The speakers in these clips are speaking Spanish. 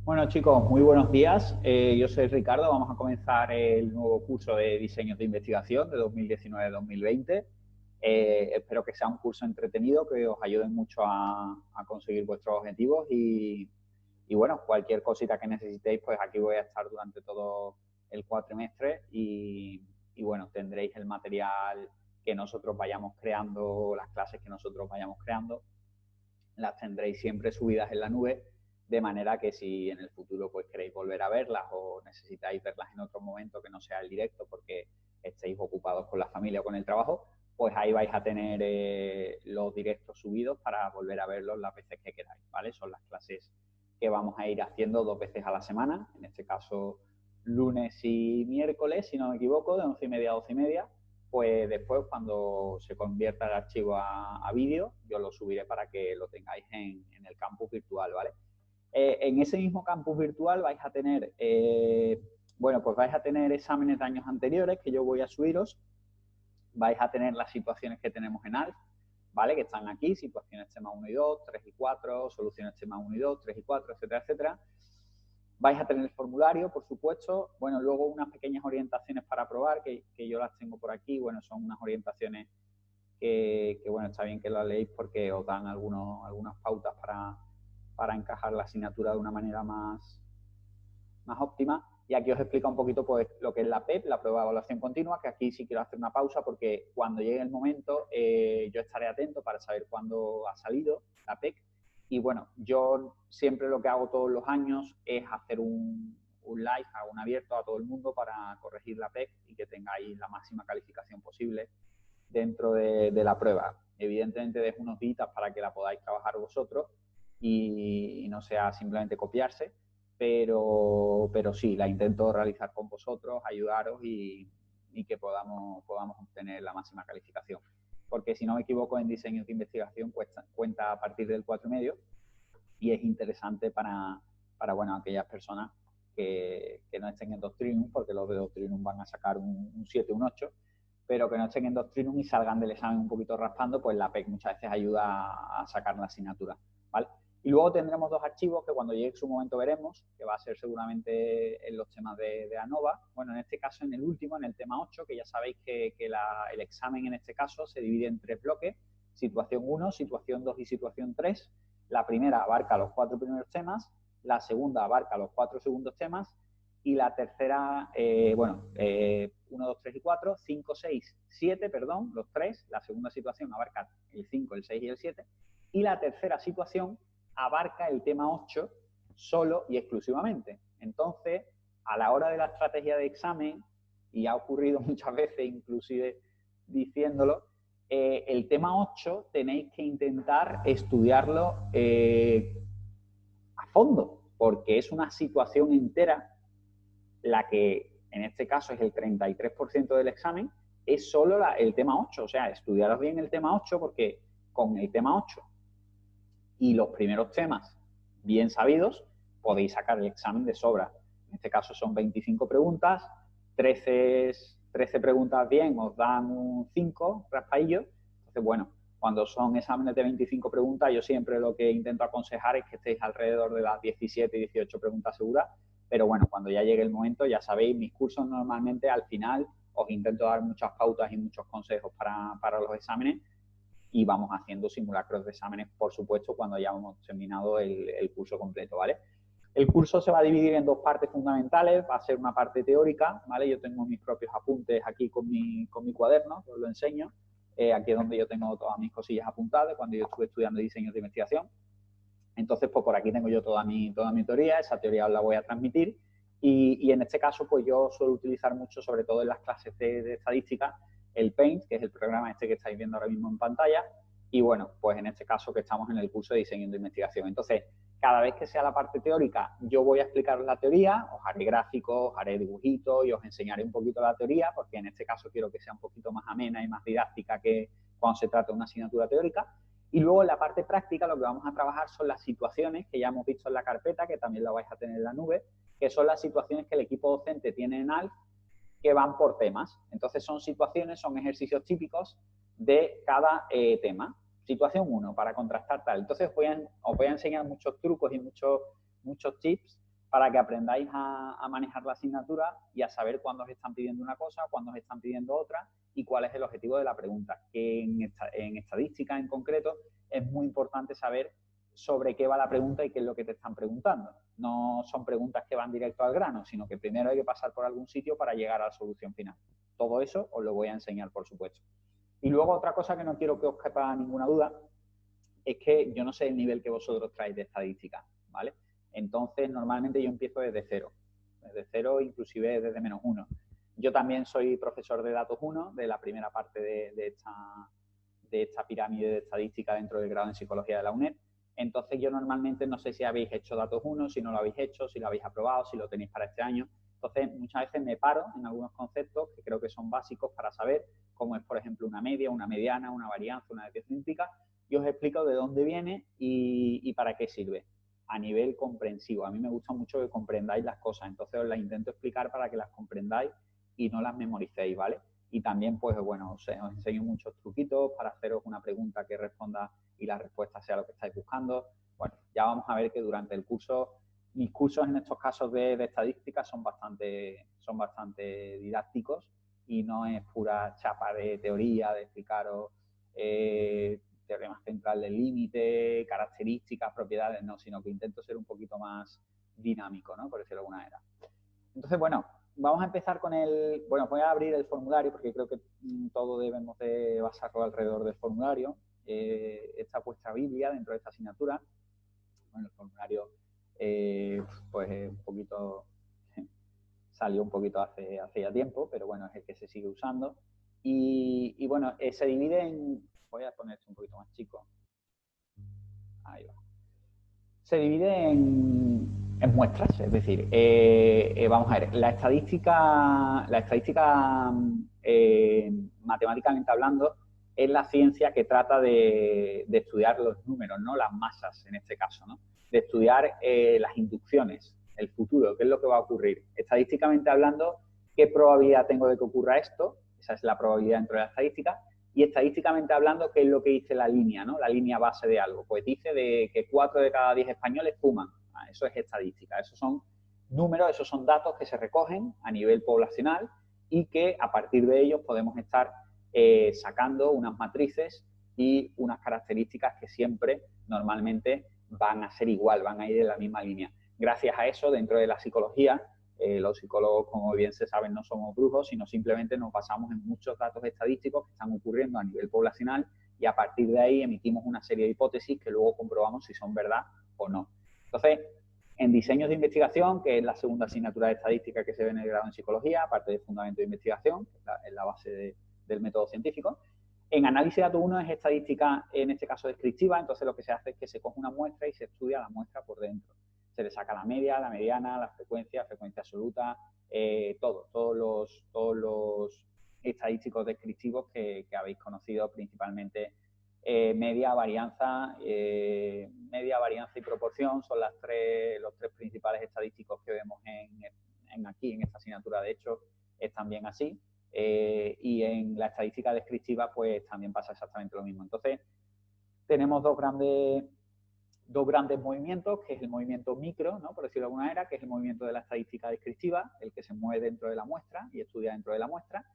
Bueno, chicos, muy buenos días. Yo soy Ricardo. Vamos a comenzar el nuevo curso de diseños de investigación de 2019-2020. Espero que sea un curso entretenido, que os ayude mucho a conseguir vuestros objetivos y bueno, cualquier cosita que necesitéis, pues aquí voy a estar durante todo el cuatrimestre y bueno, tendréis el material que nosotros vayamos creando, las clases que nosotros vayamos creando, las tendréis siempre subidas en la nube, de manera que si en el futuro pues queréis volver a verlas o necesitáis verlas en otro momento que no sea el directo porque estéis ocupados con la familia o con el trabajo, pues ahí vais a tener los directos subidos para volver a verlos las veces que queráis, ¿vale? Son las clases que vamos a ir haciendo 2 veces a la semana, en este caso lunes y miércoles, si no me equivoco, de 11:30 a 12:30. Pues después, cuando se convierta el archivo a vídeo, yo lo subiré para que lo tengáis en el campus virtual, ¿vale? En ese mismo campus virtual vais a tener, bueno, pues vais a tener exámenes de años anteriores que yo voy a subiros, vais a tener las situaciones que tenemos en ALF, ¿vale? Que están aquí, situaciones tema 1 y 2, 3 y 4, soluciones tema 1 y 2, 3 y 4, etcétera, etcétera. Vais a tener el formulario, por supuesto. Bueno, luego unas pequeñas orientaciones para probar, que yo las tengo por aquí. Bueno, son unas orientaciones bueno, está bien que las leéis porque os dan algunas pautas para encajar la asignatura de una manera más óptima. Y aquí os explica un poquito pues, lo que es la PEP, la prueba de evaluación continua, que aquí sí quiero hacer una pausa porque cuando llegue el momento yo estaré atento para saber cuándo ha salido la PEC. Y bueno, yo siempre lo que hago todos los años es hacer un live, hago un abierto a todo el mundo para corregir la PEC y que tengáis la máxima calificación posible dentro de la prueba. Evidentemente dejo unos días para que la podáis trabajar vosotros y no sea simplemente copiarse, pero sí, la intento realizar con vosotros, ayudaros y que podamos obtener la máxima calificación. Porque si no me equivoco, en diseño de investigación cuenta a partir del 4,5 y es interesante para aquellas personas que no estén en Doctrinum, porque los de Doctrinum van a sacar un 7, un 8, pero que no estén en Doctrinum y salgan del examen un poquito raspando, pues la PEC muchas veces ayuda a sacar la asignatura, ¿vale? Y luego tendremos dos archivos que cuando llegue su momento veremos, que va a ser seguramente en los temas de ANOVA. Bueno, en este caso en el último, en el tema 8, que ya sabéis que el examen en este caso se divide en 3 bloques, situación 1, situación 2 y situación 3. La primera abarca los 4 primeros temas, la segunda abarca los 4 segundos temas y la tercera, 1, 2, 3 y 4, 5, 6, 7, perdón, los 3, la segunda situación abarca el 5, el 6 y el 7, y la tercera situación abarca el tema 8 solo y exclusivamente. Entonces, a la hora de la estrategia de examen, y ha ocurrido muchas veces, inclusive diciéndolo, el tema 8 tenéis que intentar estudiarlo a fondo, porque es una situación entera la que en este caso es el 33% del examen, es solo el tema 8. O sea, estudiaros bien el tema 8 porque con el tema 8 y los primeros temas bien sabidos podéis sacar el examen de sobra. En este caso son 25 preguntas, 13 preguntas bien os dan un 5 raspaillo. Entonces, bueno, cuando son exámenes de 25 preguntas, yo siempre lo que intento aconsejar es que estéis alrededor de las 17 y 18 preguntas seguras. Pero bueno, cuando ya llegue el momento, ya sabéis, mis cursos normalmente al final os intento dar muchas pautas y muchos consejos para los exámenes y vamos haciendo simulacros de exámenes, por supuesto, cuando ya hemos terminado el curso completo, ¿vale? El curso se va a dividir en 2 partes fundamentales, va a ser una parte teórica, ¿vale? Yo tengo mis propios apuntes aquí con mi cuaderno, os lo enseño. Aquí es donde yo tengo todas mis cosillas apuntadas cuando yo estuve estudiando diseño de investigación. Entonces, pues por aquí tengo yo toda mi teoría, esa teoría os la voy a transmitir y en este caso, pues yo suelo utilizar mucho, sobre todo en las clases de estadística, el Paint, que es el programa este que estáis viendo ahora mismo en pantalla, y bueno, pues en este caso que estamos en el curso de diseño de investigación. Entonces, cada vez que sea la parte teórica, yo voy a explicaros la teoría, os haré gráficos, os haré dibujitos y os enseñaré un poquito la teoría, porque en este caso quiero que sea un poquito más amena y más didáctica que cuando se trata de una asignatura teórica. Y luego en la parte práctica lo que vamos a trabajar son las situaciones que ya hemos visto en la carpeta, que también la vais a tener en la nube, que son las situaciones que el equipo docente tiene en ALF que van por temas. Entonces son situaciones, son ejercicios típicos de cada tema. Situación 1, para contrastar tal. Entonces os voy a enseñar muchos trucos y muchos tips para que aprendáis a manejar la asignatura y a saber cuándo os están pidiendo una cosa, cuándo os están pidiendo otra y cuál es el objetivo de la pregunta. Que en estadística en concreto es muy importante saber sobre qué va la pregunta y qué es lo que te están preguntando. No son preguntas que van directo al grano, sino que primero hay que pasar por algún sitio para llegar a la solución final. Todo eso os lo voy a enseñar, por supuesto. Y luego otra cosa que no quiero que os quepa ninguna duda es que yo no sé el nivel que vosotros traéis de estadística, ¿vale? Entonces, normalmente yo empiezo desde cero, inclusive desde -1. Yo también soy profesor de datos 1, de la primera parte de esta pirámide de estadística dentro del grado en psicología de la UNED. Entonces, yo normalmente no sé si habéis hecho datos 1, si no lo habéis hecho, si lo habéis aprobado, si lo tenéis para este año. Entonces, muchas veces me paro en algunos conceptos que creo que son básicos para saber cómo es, por ejemplo, una media, una mediana, una varianza, una desviación científica, y os explico de dónde viene y para qué sirve a nivel comprensivo. A mí me gusta mucho que comprendáis las cosas, entonces os las intento explicar para que las comprendáis y no las memoricéis, ¿vale? Y también, pues, bueno, os enseño muchos truquitos para haceros una pregunta que responda y la respuesta sea lo que estáis buscando. Bueno, ya vamos a ver que durante el curso, mis cursos en estos casos de estadística son bastante didácticos y no es pura chapa de teoría, de explicaros teorema central del límite, características, propiedades, no, sino que intento ser un poquito más dinámico, ¿no? Por decirlo de alguna manera. Entonces, bueno, vamos a empezar con el... Bueno, voy a abrir el formulario porque creo que todo debemos de basarlo alrededor del formulario. Esta es vuestra Biblia dentro de esta asignatura. Bueno, el formulario, pues un poquito... salió un poquito hace ya tiempo, pero bueno, es el que se sigue usando. Y bueno, se divide en... Voy a poner esto un poquito más chico. Ahí va. Se divide en muestras, es decir, vamos a ver, la estadística matemáticamente hablando, es la ciencia que trata de estudiar los números, ¿no? Las masas en este caso, ¿no? De estudiar las inducciones, el futuro, qué es lo que va a ocurrir. Estadísticamente hablando, ¿qué probabilidad tengo de que ocurra esto? Esa es la probabilidad dentro de la estadística. Y estadísticamente hablando, ¿qué es lo que dice la línea, ¿no? La línea base de algo. Pues dice de que 4 de cada 10 españoles fuman. Eso es estadística. Esos son números, esos son datos que se recogen a nivel poblacional y que a partir de ellos podemos estar sacando unas matrices y unas características que siempre, normalmente, van a ser igual, van a ir en la misma línea. Gracias a eso, dentro de la psicología, los psicólogos, como bien se sabe, no somos brujos, sino simplemente nos basamos en muchos datos estadísticos que están ocurriendo a nivel poblacional y a partir de ahí emitimos una serie de hipótesis que luego comprobamos si son verdad o no. Entonces, en diseños de investigación, que es la segunda asignatura de estadística que se ve en el grado en psicología, aparte de fundamento de investigación, que es la base del método científico, en análisis de datos 1 es estadística, en este caso descriptiva, entonces lo que se hace es que se coge una muestra y se estudia la muestra por dentro. Se le saca la media, la mediana, la frecuencia absoluta, todos los estadísticos descriptivos que habéis conocido principalmente. Media, varianza y proporción son los tres principales estadísticos que vemos aquí en esta asignatura. De hecho, es también así. Y en la estadística descriptiva, pues también pasa exactamente lo mismo. Entonces, tenemos dos grandes movimientos, que es el movimiento micro, ¿no? Por decirlo de alguna manera, que es el movimiento de la estadística descriptiva, el que se mueve dentro de la muestra y estudia dentro de la muestra.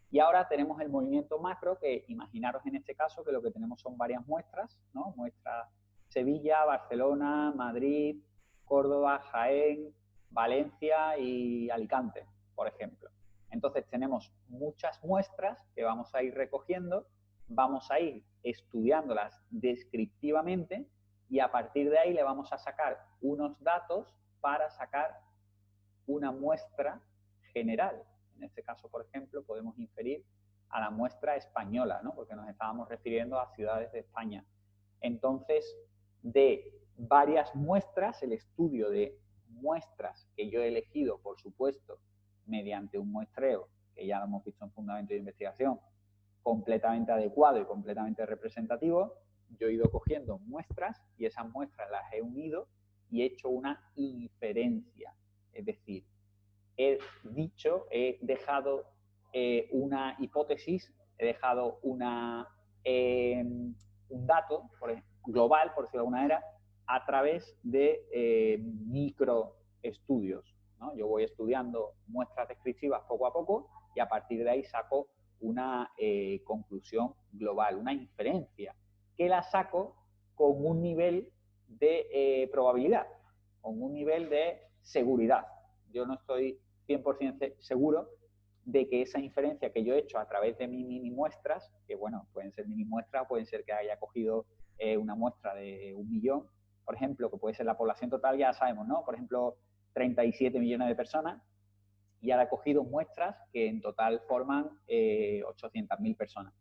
Y ahora tenemos el movimiento macro, que imaginaros en este caso que lo que tenemos son varias muestras, ¿no? Muestras Sevilla, Barcelona, Madrid, Córdoba, Jaén, Valencia y Alicante, por ejemplo. Entonces tenemos muchas muestras que vamos a ir recogiendo, vamos a ir estudiándolas descriptivamente y a partir de ahí le vamos a sacar unos datos para sacar una muestra general. En este caso, por ejemplo, podemos inferir a la muestra española, ¿no? Porque nos estábamos refiriendo a ciudades de España. Entonces, de varias muestras, el estudio de muestras que yo he elegido, por supuesto, mediante un muestreo, que ya lo hemos visto en fundamento de investigación, completamente adecuado y completamente representativo, yo he ido cogiendo muestras y esas muestras las he unido y he hecho una inferencia. Es decir, he dejado una hipótesis, he dejado un dato global, por decirlo de alguna manera, a través de micro estudios, ¿no? Yo voy estudiando muestras descriptivas poco a poco y a partir de ahí saco una conclusión global, una inferencia, que la saco con un nivel de probabilidad, con un nivel de seguridad. Yo no estoy 100% seguro de que esa inferencia que yo he hecho a través de mis mini muestras, que bueno, pueden ser mini muestras, pueden ser que haya cogido una muestra de 1 millón, por ejemplo, que puede ser la población total, ya sabemos, ¿no? Por ejemplo, 37 millones de personas, y ahora he cogido muestras que en total forman 800.000 personas.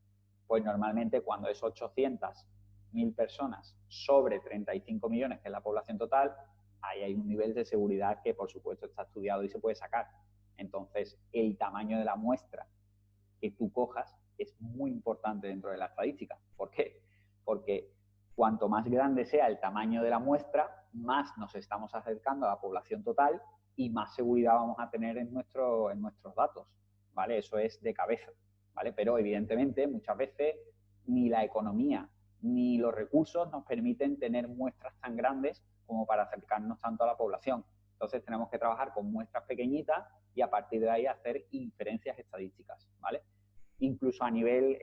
Pues normalmente cuando es 800.000 personas sobre 35 millones, que es la población total, ahí hay un nivel de seguridad que por supuesto está estudiado y se puede sacar. Entonces, el tamaño de la muestra que tú cojas es muy importante dentro de la estadística. ¿Por qué? Porque cuanto más grande sea el tamaño de la muestra, más nos estamos acercando a la población total y más seguridad vamos a tener en nuestros datos, ¿vale? Eso es de cabeza, ¿vale? Pero evidentemente muchas veces ni la economía ni los recursos nos permiten tener muestras tan grandes como para acercarnos tanto a la población. Entonces tenemos que trabajar con muestras pequeñitas y a partir de ahí hacer inferencias estadísticas, ¿vale? Incluso a nivel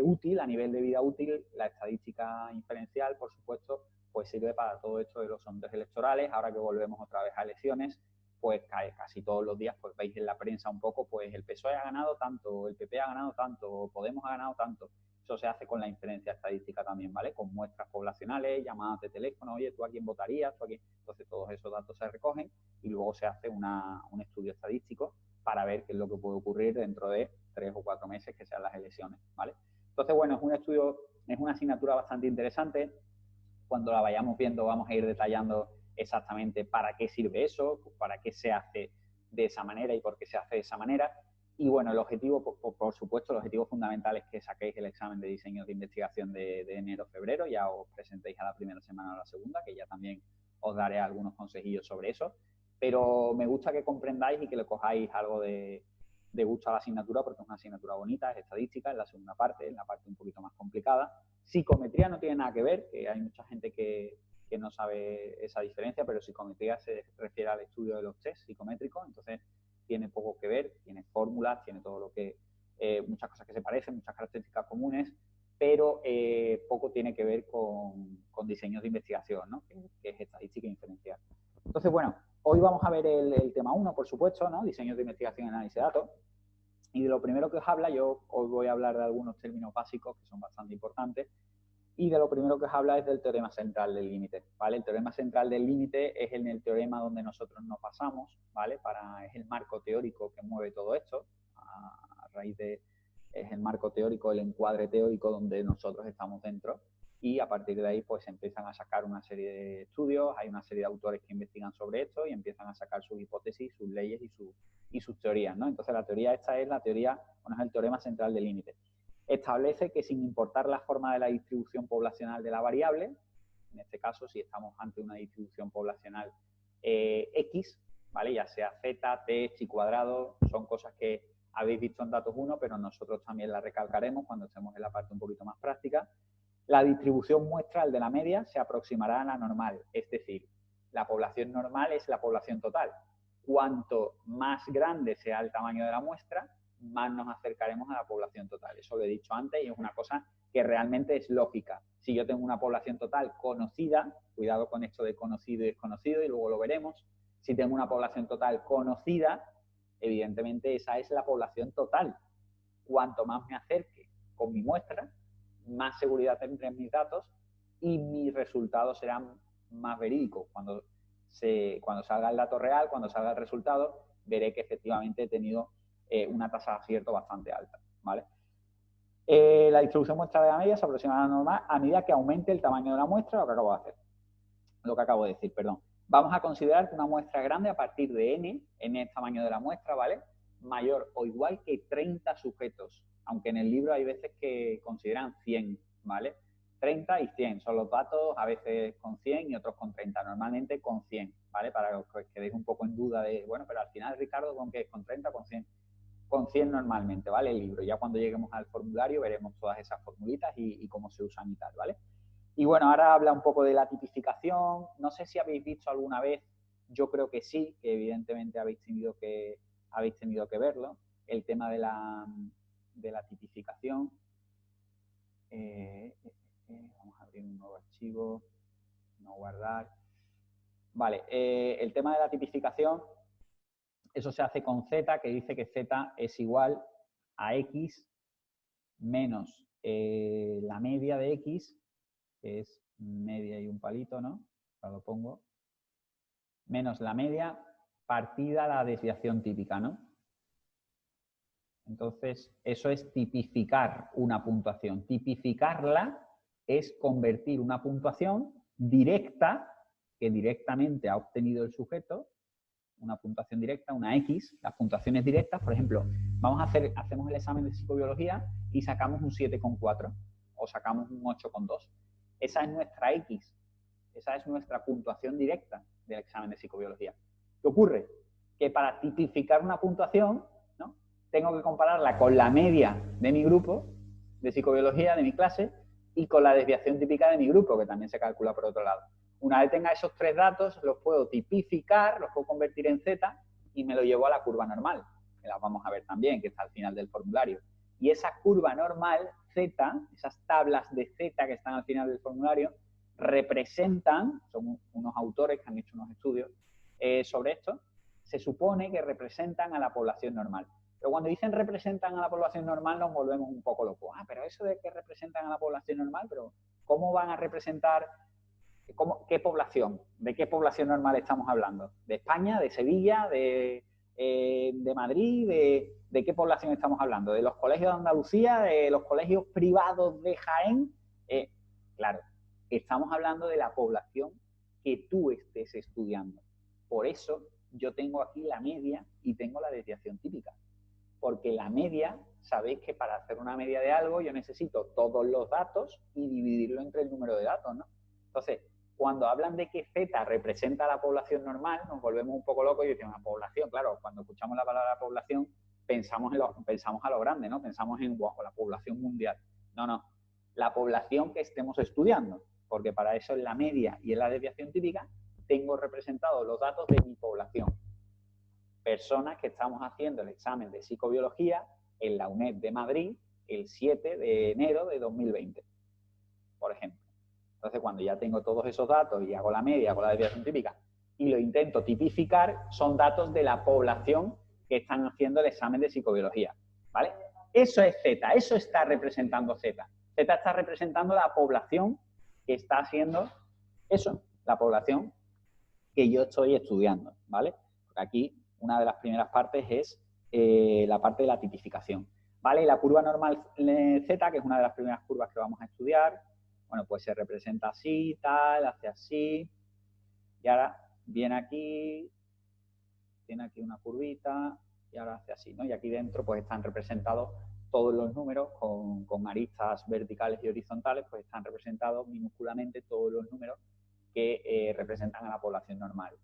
útil, a nivel de vida útil, la estadística inferencial, por supuesto, pues sirve para todo esto de los sondeos electorales. Ahora que volvemos otra vez a elecciones, pues casi todos los días pues veis en la prensa un poco, pues el PSOE ha ganado tanto, el PP ha ganado tanto, Podemos ha ganado tanto. Eso se hace con la inferencia estadística también, ¿vale? Con muestras poblacionales, llamadas de teléfono, oye, ¿tú a quién votarías? ¿Tú a quién? Entonces todos esos datos se recogen y luego se hace un estudio estadístico para ver qué es lo que puede ocurrir dentro de 3 o 4 meses que sean las elecciones, ¿vale? Entonces, bueno, es un estudio, es una asignatura bastante interesante. Cuando la vayamos viendo vamos a ir detallando exactamente para qué sirve eso, para qué se hace de esa manera y por qué se hace de esa manera. Y bueno, el objetivo, por supuesto, el objetivo fundamental es que saquéis el examen de diseño de investigación de enero-febrero, ya os presentéis a la primera semana o a la segunda, que ya también os daré algunos consejillos sobre eso. Pero me gusta que comprendáis y que le cojáis algo de gusto a la asignatura, porque es una asignatura bonita, es estadística, es la segunda parte, es la parte un poquito más complicada. Psicometría no tiene nada que ver, que hay mucha gente que no sabe esa diferencia, pero psicometría se refiere al estudio de los test psicométricos, entonces tiene poco que ver, tiene fórmulas, tiene todo lo que, muchas cosas que se parecen, muchas características comunes, pero poco tiene que ver con diseños de investigación, ¿no? que es estadística inferencial. Entonces, bueno, hoy vamos a ver el tema 1, por supuesto, ¿no? Diseños de investigación y análisis de datos. Y de lo primero que os habla, yo hoy voy a hablar de algunos términos básicos que son bastante importantes. Y de lo primero que os habla es del teorema central del límite, ¿vale? El teorema central del límite es el teorema donde nosotros nos basamos, ¿vale? Es el marco teórico que mueve todo esto, a raíz de, es el marco teórico, el encuadre teórico donde nosotros estamos dentro, y a partir de ahí pues empiezan a sacar una serie de estudios, hay una serie de autores que investigan sobre esto y empiezan a sacar sus hipótesis, sus leyes y sus teorías, ¿no? Entonces la teoría esta es la teoría, bueno, es el teorema central del límite. Establece que sin importar la forma de la distribución poblacional de la variable, en este caso si estamos ante una distribución poblacional X, ¿vale? Ya sea Z, T, chi cuadrado, son cosas que habéis visto en datos 1, pero nosotros también las recalcaremos cuando estemos en la parte un poquito más práctica. La distribución muestral de la media se aproximará a la normal, es decir, la población normal es la población total. Cuanto más grande sea el tamaño de la muestra, más nos acercaremos a la población total. Eso lo he dicho antes y es una cosa que realmente es lógica. Si yo tengo una población total conocida, cuidado con esto de conocido y desconocido, y luego lo veremos, si tengo una población total conocida, evidentemente esa es la población total. Cuanto más me acerque con mi muestra, más seguridad tendré en mis datos y mis resultados serán más verídicos. Cuando salga el dato real, cuando salga el resultado, veré que efectivamente he tenido una tasa de acierto bastante alta, ¿vale? La distribución muestra de la media se aproxima a la normal a medida que aumente el tamaño de la muestra, lo que acabo de decir, perdón. Vamos a considerar que una muestra grande a partir de n es tamaño de la muestra, ¿vale? Mayor o igual que 30 sujetos, aunque en el libro hay veces que consideran 100, ¿vale? 30 y 100 son los datos, a veces con 100 y otros con 30, normalmente con 100, ¿vale? Para que os quedéis un poco en duda de, bueno, pero al final, Ricardo, ¿con qué es? ¿Con 30 o con 100? Con 100 normalmente, ¿vale? El libro. Ya cuando lleguemos al formulario veremos todas esas formulitas y cómo se usan y tal, ¿vale? Y bueno, ahora habla un poco de la tipificación. No sé si habéis visto alguna vez Yo creo que sí, que evidentemente habéis tenido que verlo. El tema de la tipificación. Vamos a abrir un nuevo archivo, no guardar. Vale, el tema de la tipificación, eso se hace con z, que dice que z es igual a x menos la media de x, que es media y un palito, ¿no? Ahora lo pongo. Menos la media partida la desviación típica, ¿no? Entonces, eso es tipificar una puntuación. Tipificarla es convertir una puntuación directa, que directamente ha obtenido el sujeto, una puntuación directa, una X, las puntuaciones directas, por ejemplo, hacemos el examen de psicobiología y sacamos un 7,4 o sacamos un 8,2. Esa es nuestra X, esa es nuestra puntuación directa del examen de psicobiología. ¿Qué ocurre? Que para tipificar una puntuación, ¿no?, tengo que compararla con la media de mi grupo de psicobiología, de mi clase, y con la desviación típica de mi grupo, que también se calcula por otro lado. Una vez tenga esos tres datos, los puedo tipificar, los puedo convertir en Z y me lo llevo a la curva normal, que la vamos a ver también, que está al final del formulario. Y esa curva normal, Z, esas tablas de Z que están al final del formulario, representan, son unos autores que han hecho unos estudios sobre esto, se supone que representan a la población normal. Pero cuando dicen representan a la población normal nos volvemos un poco locos. Pero eso de que representan a la población normal, pero ¿cómo van a representar? ¿Qué población? ¿De qué población normal estamos hablando? ¿De España? ¿De Sevilla? ¿De Madrid? ¿De qué población estamos hablando? ¿De los colegios de Andalucía? ¿De los colegios privados de Jaén? Claro, estamos hablando de la población que tú estés estudiando. Por eso yo tengo aquí la media y tengo la desviación típica. Porque la media, sabéis que para hacer una media de algo yo necesito todos los datos y dividirlo entre el número de datos, ¿no? Entonces, cuando hablan de que Z representa a la población normal, nos volvemos un poco locos y decimos, una población, claro, cuando escuchamos la palabra población, pensamos a lo grande, ¿no? Pensamos en wow, la población mundial. No, la población que estemos estudiando, porque para eso en la media y en la desviación típica tengo representados los datos de mi población. Personas que estamos haciendo el examen de psicobiología en la UNED de Madrid el 7 de enero de 2020, por ejemplo. Entonces, cuando ya tengo todos esos datos y hago la media, hago la desviación típica y lo intento tipificar, son datos de la población que están haciendo el examen de psicobiología, ¿vale? Eso es Z, eso está representando Z. Z está representando la población que está haciendo eso, la población que yo estoy estudiando, ¿vale? Porque aquí una de las primeras partes es la parte de la tipificación, ¿vale? Y la curva normal Z, que es una de las primeras curvas que vamos a estudiar, bueno, pues se representa así, tal, hace así, y ahora viene aquí, tiene aquí una curvita, y ahora hace así, ¿no? Y aquí dentro pues están representados todos los números con aristas verticales y horizontales, pues están representados minúsculamente todos los números que representan a la población normal.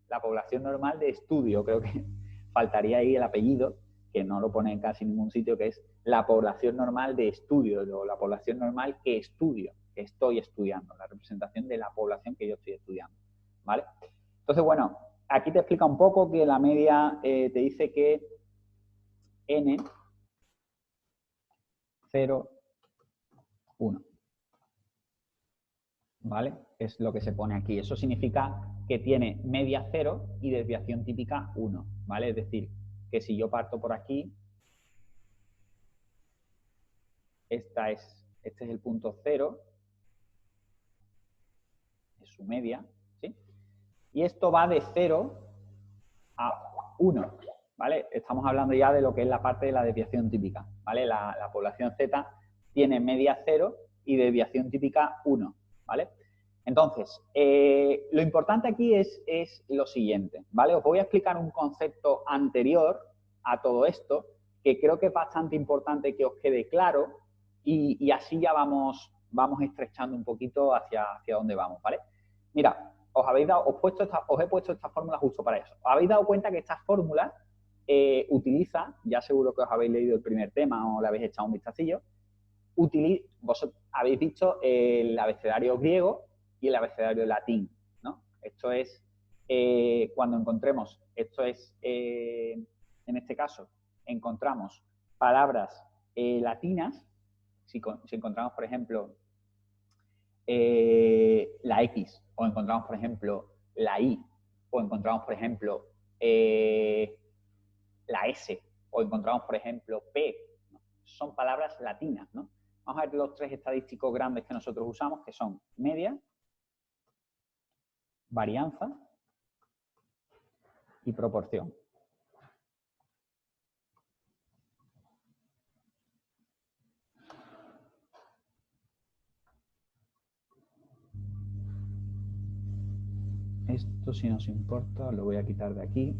La población normal de estudio, creo que faltaría ahí el apellido, que no lo pone en casi ningún sitio, que es la población normal de estudio, o la población normal que estudio, que estoy estudiando, la representación de la población que yo estoy estudiando, ¿vale? Entonces, bueno, aquí te explica un poco que la media te dice que n 0, 1. ¿Vale? Es lo que se pone aquí. Eso significa que tiene media 0 y desviación típica 1, ¿vale? Es decir, que si yo parto por aquí, este es el punto 0, es su media, ¿sí? Y esto va de 0 a 1, ¿vale? Estamos hablando ya de lo que es la parte de la desviación típica, ¿vale? La población Z tiene media 0 y desviación típica 1, ¿vale? Entonces, lo importante aquí es lo siguiente, ¿vale? Os voy a explicar un concepto anterior a todo esto que creo que es bastante importante que os quede claro y así ya vamos estrechando un poquito hacia dónde vamos, ¿vale? Mira, os he puesto esta fórmula justo para eso. ¿Os habéis dado cuenta que esta fórmula utiliza, ya seguro que os habéis leído el primer tema o le habéis echado un vistacillo, vosotros habéis visto el abecedario griego y el abecedario latín, ¿no? Esto es cuando encontremos, esto es, en este caso, encontramos palabras latinas, si encontramos, por ejemplo, la X, o encontramos, por ejemplo, la Y, o encontramos, por ejemplo, la S, o encontramos, por ejemplo, P, ¿no? Son palabras latinas, ¿no? Vamos a ver los tres estadísticos grandes que nosotros usamos, que son media, varianza y proporción. Esto, si nos importa, lo voy a quitar de aquí.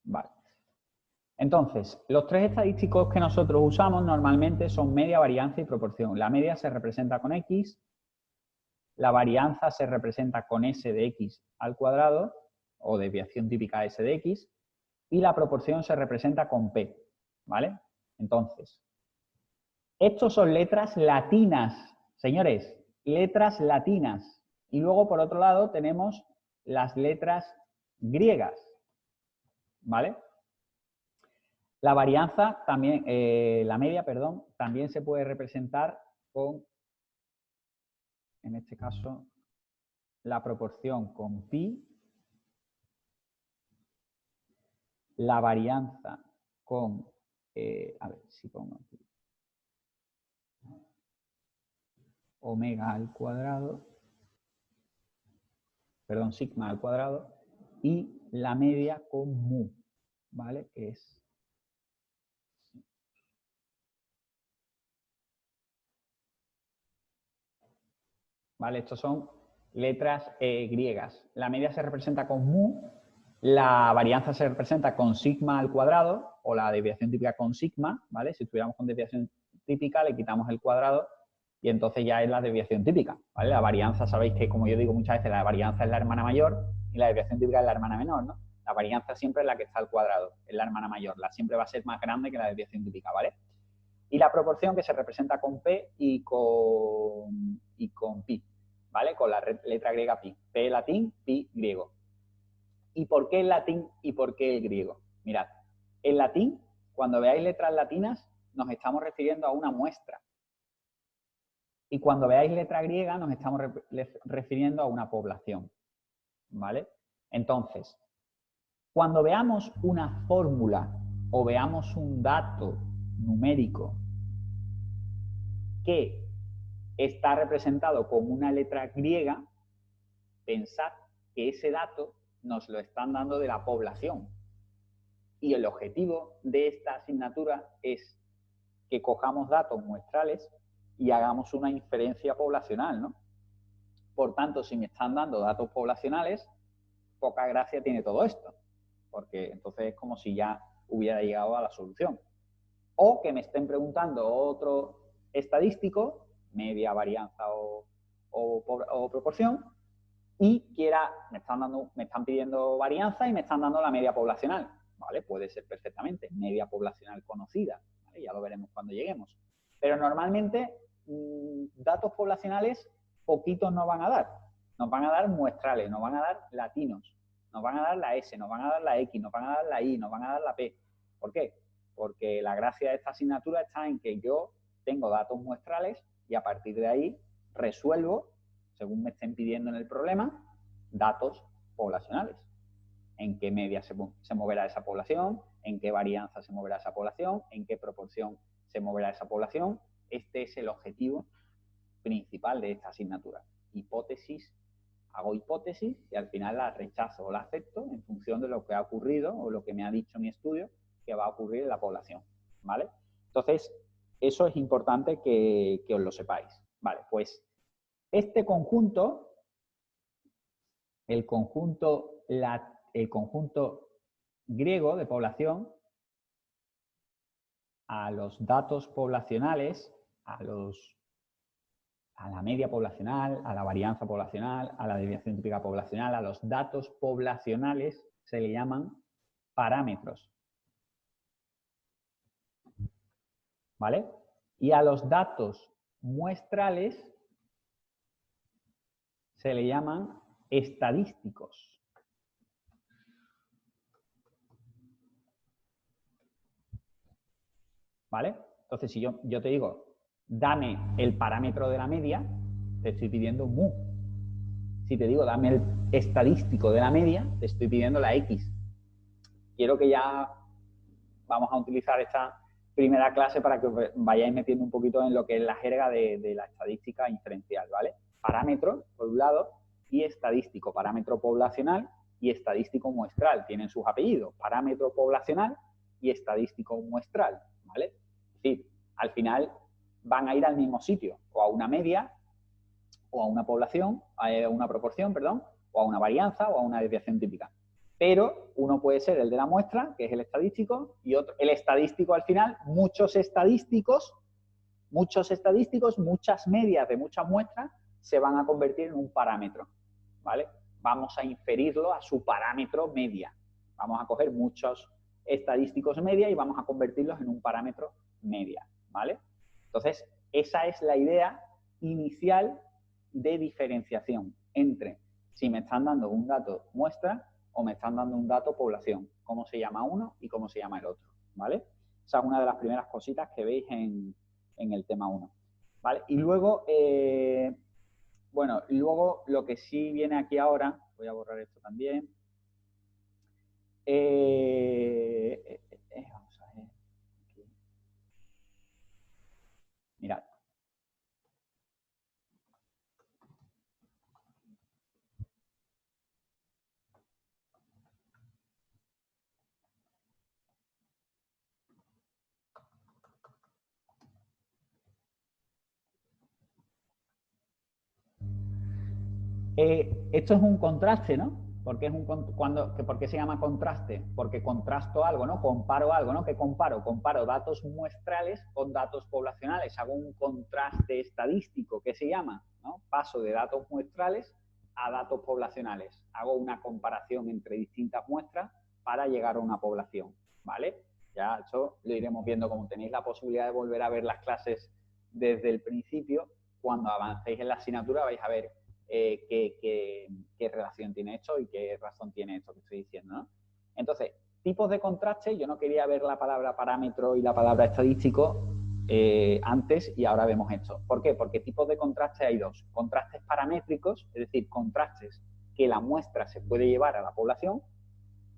Vale. Entonces, los tres estadísticos que nosotros usamos normalmente son media, varianza y proporción. La media se representa con X, la varianza se representa con S de X al cuadrado, o desviación típica S de X, y la proporción se representa con P, ¿vale? Entonces, estos son letras latinas, señores, letras latinas. Y luego, por otro lado, tenemos las letras griegas, ¿vale? La varianza también, la media, perdón, también se puede representar con, en este caso, la proporción con pi, la varianza con, a ver si pongo aquí, omega al cuadrado, perdón, sigma al cuadrado, y la media con mu, ¿vale? Que es ¿vale? Estos son letras griegas. La media se representa con mu, la varianza se representa con sigma al cuadrado, o la desviación típica con sigma, ¿vale? Si estuviéramos con desviación típica, le quitamos el cuadrado y entonces ya es la desviación típica, ¿vale? La varianza, sabéis que, como yo digo muchas veces, la varianza es la hermana mayor y la desviación típica es la hermana menor, ¿no? La varianza siempre es la que está al cuadrado, es la hermana mayor, la siempre va a ser más grande que la desviación típica, ¿vale? Y la proporción que se representa con P y con pi, ¿vale? Con la letra griega pi. P latín, pi griego. ¿Y por qué el latín y por qué el griego? Mirad, en latín, cuando veáis letras latinas, nos estamos refiriendo a una muestra. Y cuando veáis letra griega, nos estamos refiriendo a una población, ¿vale? Entonces, cuando veamos una fórmula o veamos un dato numérico que está representado con una letra griega, pensad que ese dato nos lo están dando de la población. Y el objetivo de esta asignatura es que cojamos datos muestrales y hagamos una inferencia poblacional, ¿no? Por tanto, si me están dando datos poblacionales, poca gracia tiene todo esto, porque entonces es como si ya hubiera llegado a la solución. O que me estén preguntando otro estadístico, media, varianza o proporción, y me están pidiendo varianza y me están dando la media poblacional, ¿vale? Puede ser perfectamente media poblacional conocida, ¿vale? Ya lo veremos cuando lleguemos. Pero normalmente datos poblacionales poquitos nos van a dar. Nos van a dar muestrales, nos van a dar latinos, nos van a dar la S, nos van a dar la X, nos van a dar la Y, nos van a dar la P. ¿Por qué? Porque la gracia de esta asignatura está en que yo tengo datos muestrales y a partir de ahí resuelvo, según me estén pidiendo en el problema, datos poblacionales. En qué media se moverá esa población, en qué varianza se moverá esa población, en qué proporción se moverá esa población. Este es el objetivo principal de esta asignatura. Hipótesis, hago hipótesis y al final la rechazo o la acepto en función de lo que ha ocurrido o lo que me ha dicho mi estudio que va a ocurrir en la población, ¿vale? Entonces, eso es importante que os lo sepáis. Vale, pues este conjunto, el conjunto griego de población, a los datos poblacionales, a a la media poblacional, a la varianza poblacional, a la desviación típica poblacional, a los datos poblacionales se le llaman parámetros. ¿Vale? Y a los datos muestrales se le llaman estadísticos. ¿Vale? Entonces, si yo te digo, dame el parámetro de la media, te estoy pidiendo mu. Si te digo, dame el estadístico de la media, te estoy pidiendo la x. Quiero que ya vamos a utilizar esta primera clase para que os vayáis metiendo un poquito en lo que es la jerga de la estadística inferencial, ¿vale? Parámetro, por un lado, y estadístico, parámetro poblacional y estadístico muestral. Tienen sus apellidos, parámetro poblacional y estadístico muestral, ¿vale? Es decir, al final van a ir al mismo sitio, o a una media, o a una población, a una proporción, perdón, o a una varianza, o a una desviación típica. Pero uno puede ser el de la muestra, que es el estadístico, y otro, el estadístico al final, muchos estadísticos, muchas medias de muchas muestras se van a convertir en un parámetro, ¿vale? Vamos a inferirlo a su parámetro media. Vamos a coger muchos estadísticos media y vamos a convertirlos en un parámetro media, ¿vale? Entonces, esa es la idea inicial de diferenciación entre si me están dando un dato muestra o me están dando un dato población, cómo se llama uno y cómo se llama el otro, ¿vale? Esa es una de las primeras cositas que veis en el tema 1, ¿vale? Y luego, bueno, luego lo que sí viene aquí ahora, voy a borrar esto también, vamos a ver, aquí. Mirad. Esto es un contraste, ¿no? ¿Por qué se llama contraste? Porque contrasto algo, ¿no? Comparo algo, ¿no? ¿Qué comparo? Comparo datos muestrales con datos poblacionales. Hago un contraste estadístico, ¿qué se llama? ¿No? Paso de datos muestrales a datos poblacionales. Hago una comparación entre distintas muestras para llegar a una población, ¿vale? Ya eso lo iremos viendo. Como tenéis la posibilidad de volver a ver las clases desde el principio, cuando avancéis en la asignatura vais a ver qué relación tiene esto y qué razón tiene esto que estoy diciendo, ¿no? Entonces, tipos de contraste, yo no quería ver la palabra parámetro y la palabra estadístico antes y ahora vemos esto. ¿Por qué? Porque tipos de contraste hay dos. Contrastes paramétricos, es decir, contrastes que la muestra se puede llevar a la población,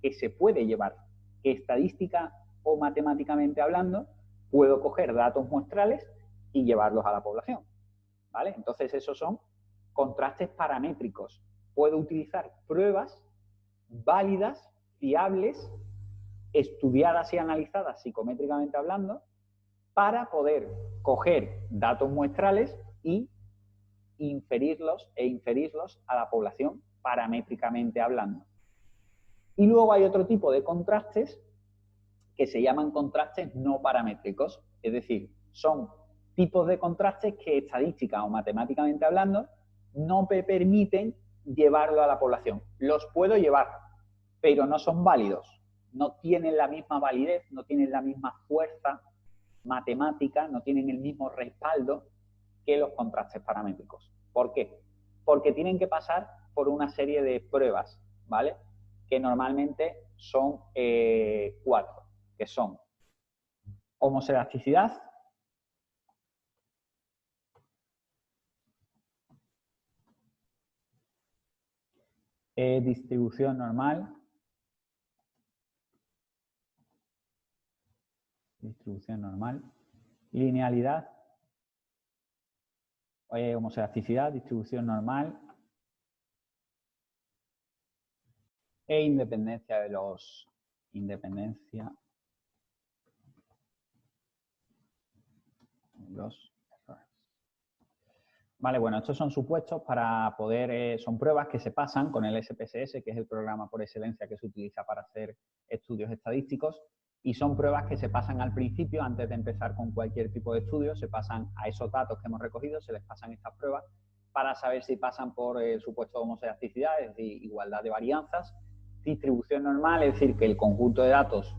que se puede llevar, que estadística o matemáticamente hablando, puedo coger datos muestrales y llevarlos a la población, ¿vale? Entonces, esos son contrastes paramétricos. Puedo utilizar pruebas válidas, fiables, estudiadas y analizadas psicométricamente hablando, para poder coger datos muestrales y inferirlos a la población paramétricamente hablando. Y luego hay otro tipo de contrastes que se llaman contrastes no paramétricos, es decir, son tipos de contrastes que estadística o matemáticamente hablando no me permiten llevarlo a la población. Los puedo llevar, pero no son válidos. No tienen la misma validez, no tienen la misma fuerza matemática, no tienen el mismo respaldo que los contrastes paramétricos. ¿Por qué? Porque tienen que pasar por una serie de pruebas, ¿vale? Que normalmente son 4, que son homoselasticidad, distribución normal, linealidad, homoselasticidad, distribución normal e independencia de los errores. Vale, bueno, estos son supuestos para poder, son pruebas que se pasan con el SPSS, que es el programa por excelencia que se utiliza para hacer estudios estadísticos, Y son pruebas que se pasan al principio, antes de empezar con cualquier tipo de estudio, se pasan a esos datos que hemos recogido, se les pasan estas pruebas para saber si pasan por el supuesto de homoselasticidad, es decir, igualdad de varianzas, distribución normal, es decir, que el conjunto de datos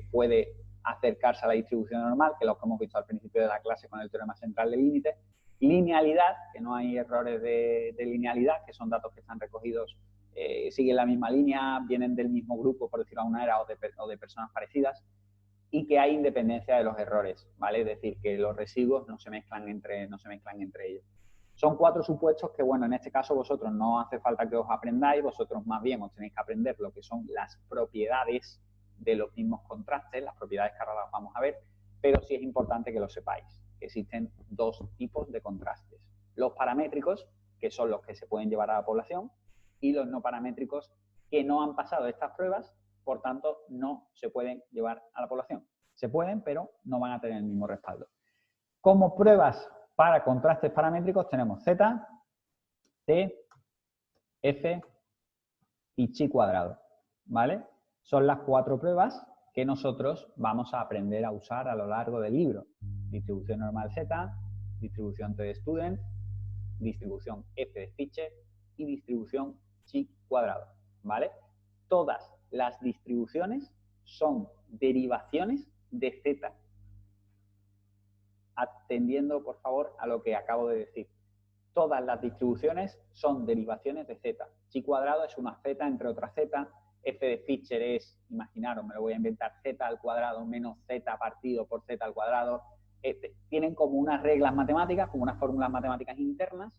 puede acercarse a la distribución normal, que es lo que hemos visto al principio de la clase con el teorema central de límite, linealidad, que no hay errores de linealidad, que son datos que están recogidos, siguen la misma línea, vienen del mismo grupo, por decirlo de alguna manera, o de personas parecidas, y que hay independencia de los errores, ¿vale? Es decir, que los residuos no se mezclan entre ellos. Son 4 supuestos que, bueno, en este caso vosotros no hace falta que os aprendáis, vosotros más bien os tenéis que aprender lo que son las propiedades de los mismos contrastes, las propiedades que ahora las vamos a ver, pero sí es importante que lo sepáis, que existen 2 tipos de contrastes. Los paramétricos, que son los que se pueden llevar a la población, y los no paramétricos, que no han pasado estas pruebas, por tanto, no se pueden llevar a la población. Se pueden, pero no van a tener el mismo respaldo. Como pruebas para contrastes paramétricos tenemos Z, T, F y chi cuadrado, ¿vale? Son las 4 pruebas que nosotros vamos a aprender a usar a lo largo del libro. Distribución normal Z, distribución T de student, distribución F de Fischer y distribución chi cuadrado, ¿vale? Todas las distribuciones son derivaciones de Z. Atendiendo, por favor, a lo que acabo de decir. Todas las distribuciones son derivaciones de Z. Chi cuadrado es una Z entre otra Z. F de Fischer es, imaginaros, me lo voy a inventar, Z al cuadrado menos Z partido por Z al cuadrado. Tienen como unas reglas matemáticas, como unas fórmulas matemáticas internas,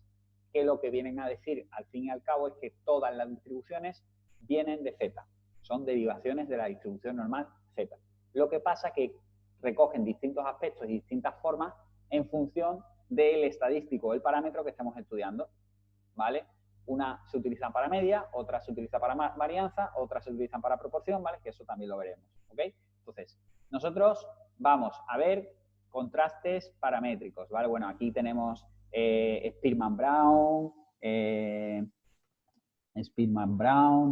que lo que vienen a decir, al fin y al cabo, es que todas las distribuciones vienen de Z. Son derivaciones de la distribución normal Z. Lo que pasa es que recogen distintos aspectos y distintas formas en función del estadístico o el parámetro que estemos estudiando, ¿vale? Una se utiliza para media, otra se utiliza para varianza, otras se utilizan para proporción, ¿vale? Que eso también lo veremos, ¿ok? Entonces, nosotros vamos a ver contrastes paramétricos, ¿vale? Bueno, aquí tenemos Spearman-Brown,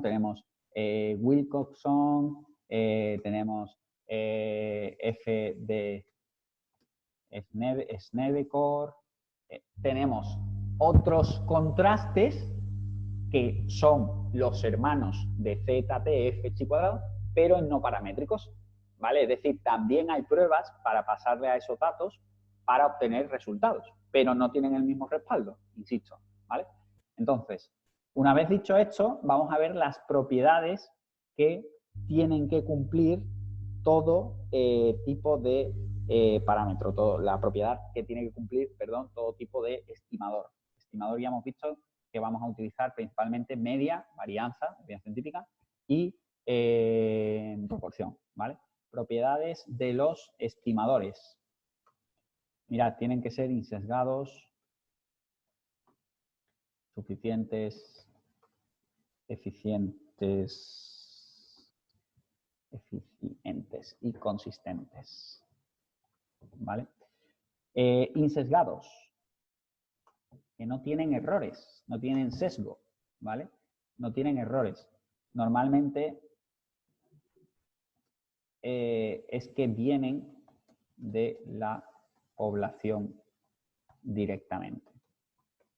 tenemos Wilcoxon, tenemos F de Snedecor, tenemos otros contrastes que son los hermanos de Z, T, F, chi cuadrado, pero en no paramétricos, ¿vale? Es decir, también hay pruebas para pasarle a esos datos para obtener resultados, pero no tienen el mismo respaldo, insisto, ¿vale? Entonces, una vez dicho esto, vamos a ver las propiedades que tienen que cumplir todo tipo de parámetro, la propiedad que tiene que cumplir, perdón, todo tipo de estimador. Estimador ya hemos visto que vamos a utilizar principalmente media, varianza típica, y proporción, ¿vale? Propiedades de los estimadores. Mirad, tienen que ser insesgados, suficientes, eficientes y consistentes, ¿vale? Insesgados, que no tienen errores, no tienen sesgo, ¿vale? No tienen errores. Normalmente es que vienen de la población directamente.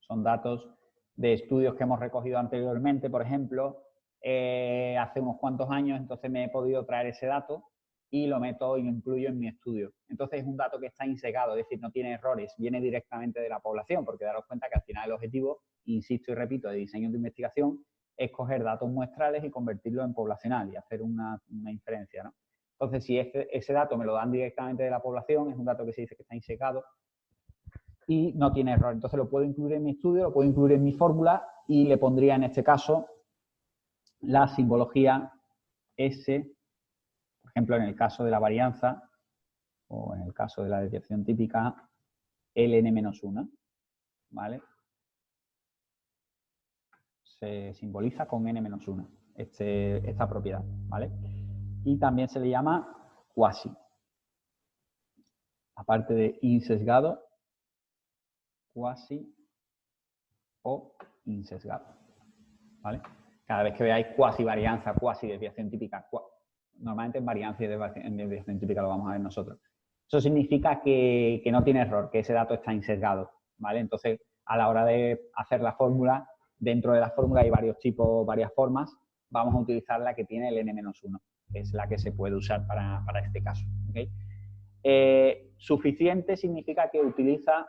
Son datos de estudios que hemos recogido anteriormente, por ejemplo, hace unos cuantos años, entonces me he podido traer ese dato y lo meto y lo incluyo en mi estudio. Entonces es un dato que está insegado, es decir, no tiene errores, viene directamente de la población, porque daros cuenta que al final el objetivo, insisto y repito, de diseño de investigación es coger datos muestrales y convertirlos en poblacional y hacer una inferencia, ¿no? Entonces, si ese dato me lo dan directamente de la población, es un dato que se dice que está insegado y no tiene error. Entonces lo puedo incluir en mi estudio, lo puedo incluir en mi fórmula y le pondría en este caso la simbología S, por ejemplo, en el caso de la varianza o en el caso de la desviación típica, ln-1, ¿vale? Se simboliza con n-1, esta propiedad, ¿vale? Y también se le llama cuasi. Aparte de insesgado, cuasi o insesgado, ¿vale? Cada vez que veáis cuasi varianza, cuasi desviación típica, Normalmente en varianza y en desviación típica lo vamos a ver nosotros. Eso significa que no tiene error, que ese dato está insesgado, ¿vale? Entonces, a la hora de hacer la fórmula, dentro de la fórmula hay varios tipos, varias formas, vamos a utilizar la que tiene el n-1, que es la que se puede usar para este caso, ¿okay? Suficiente significa que utiliza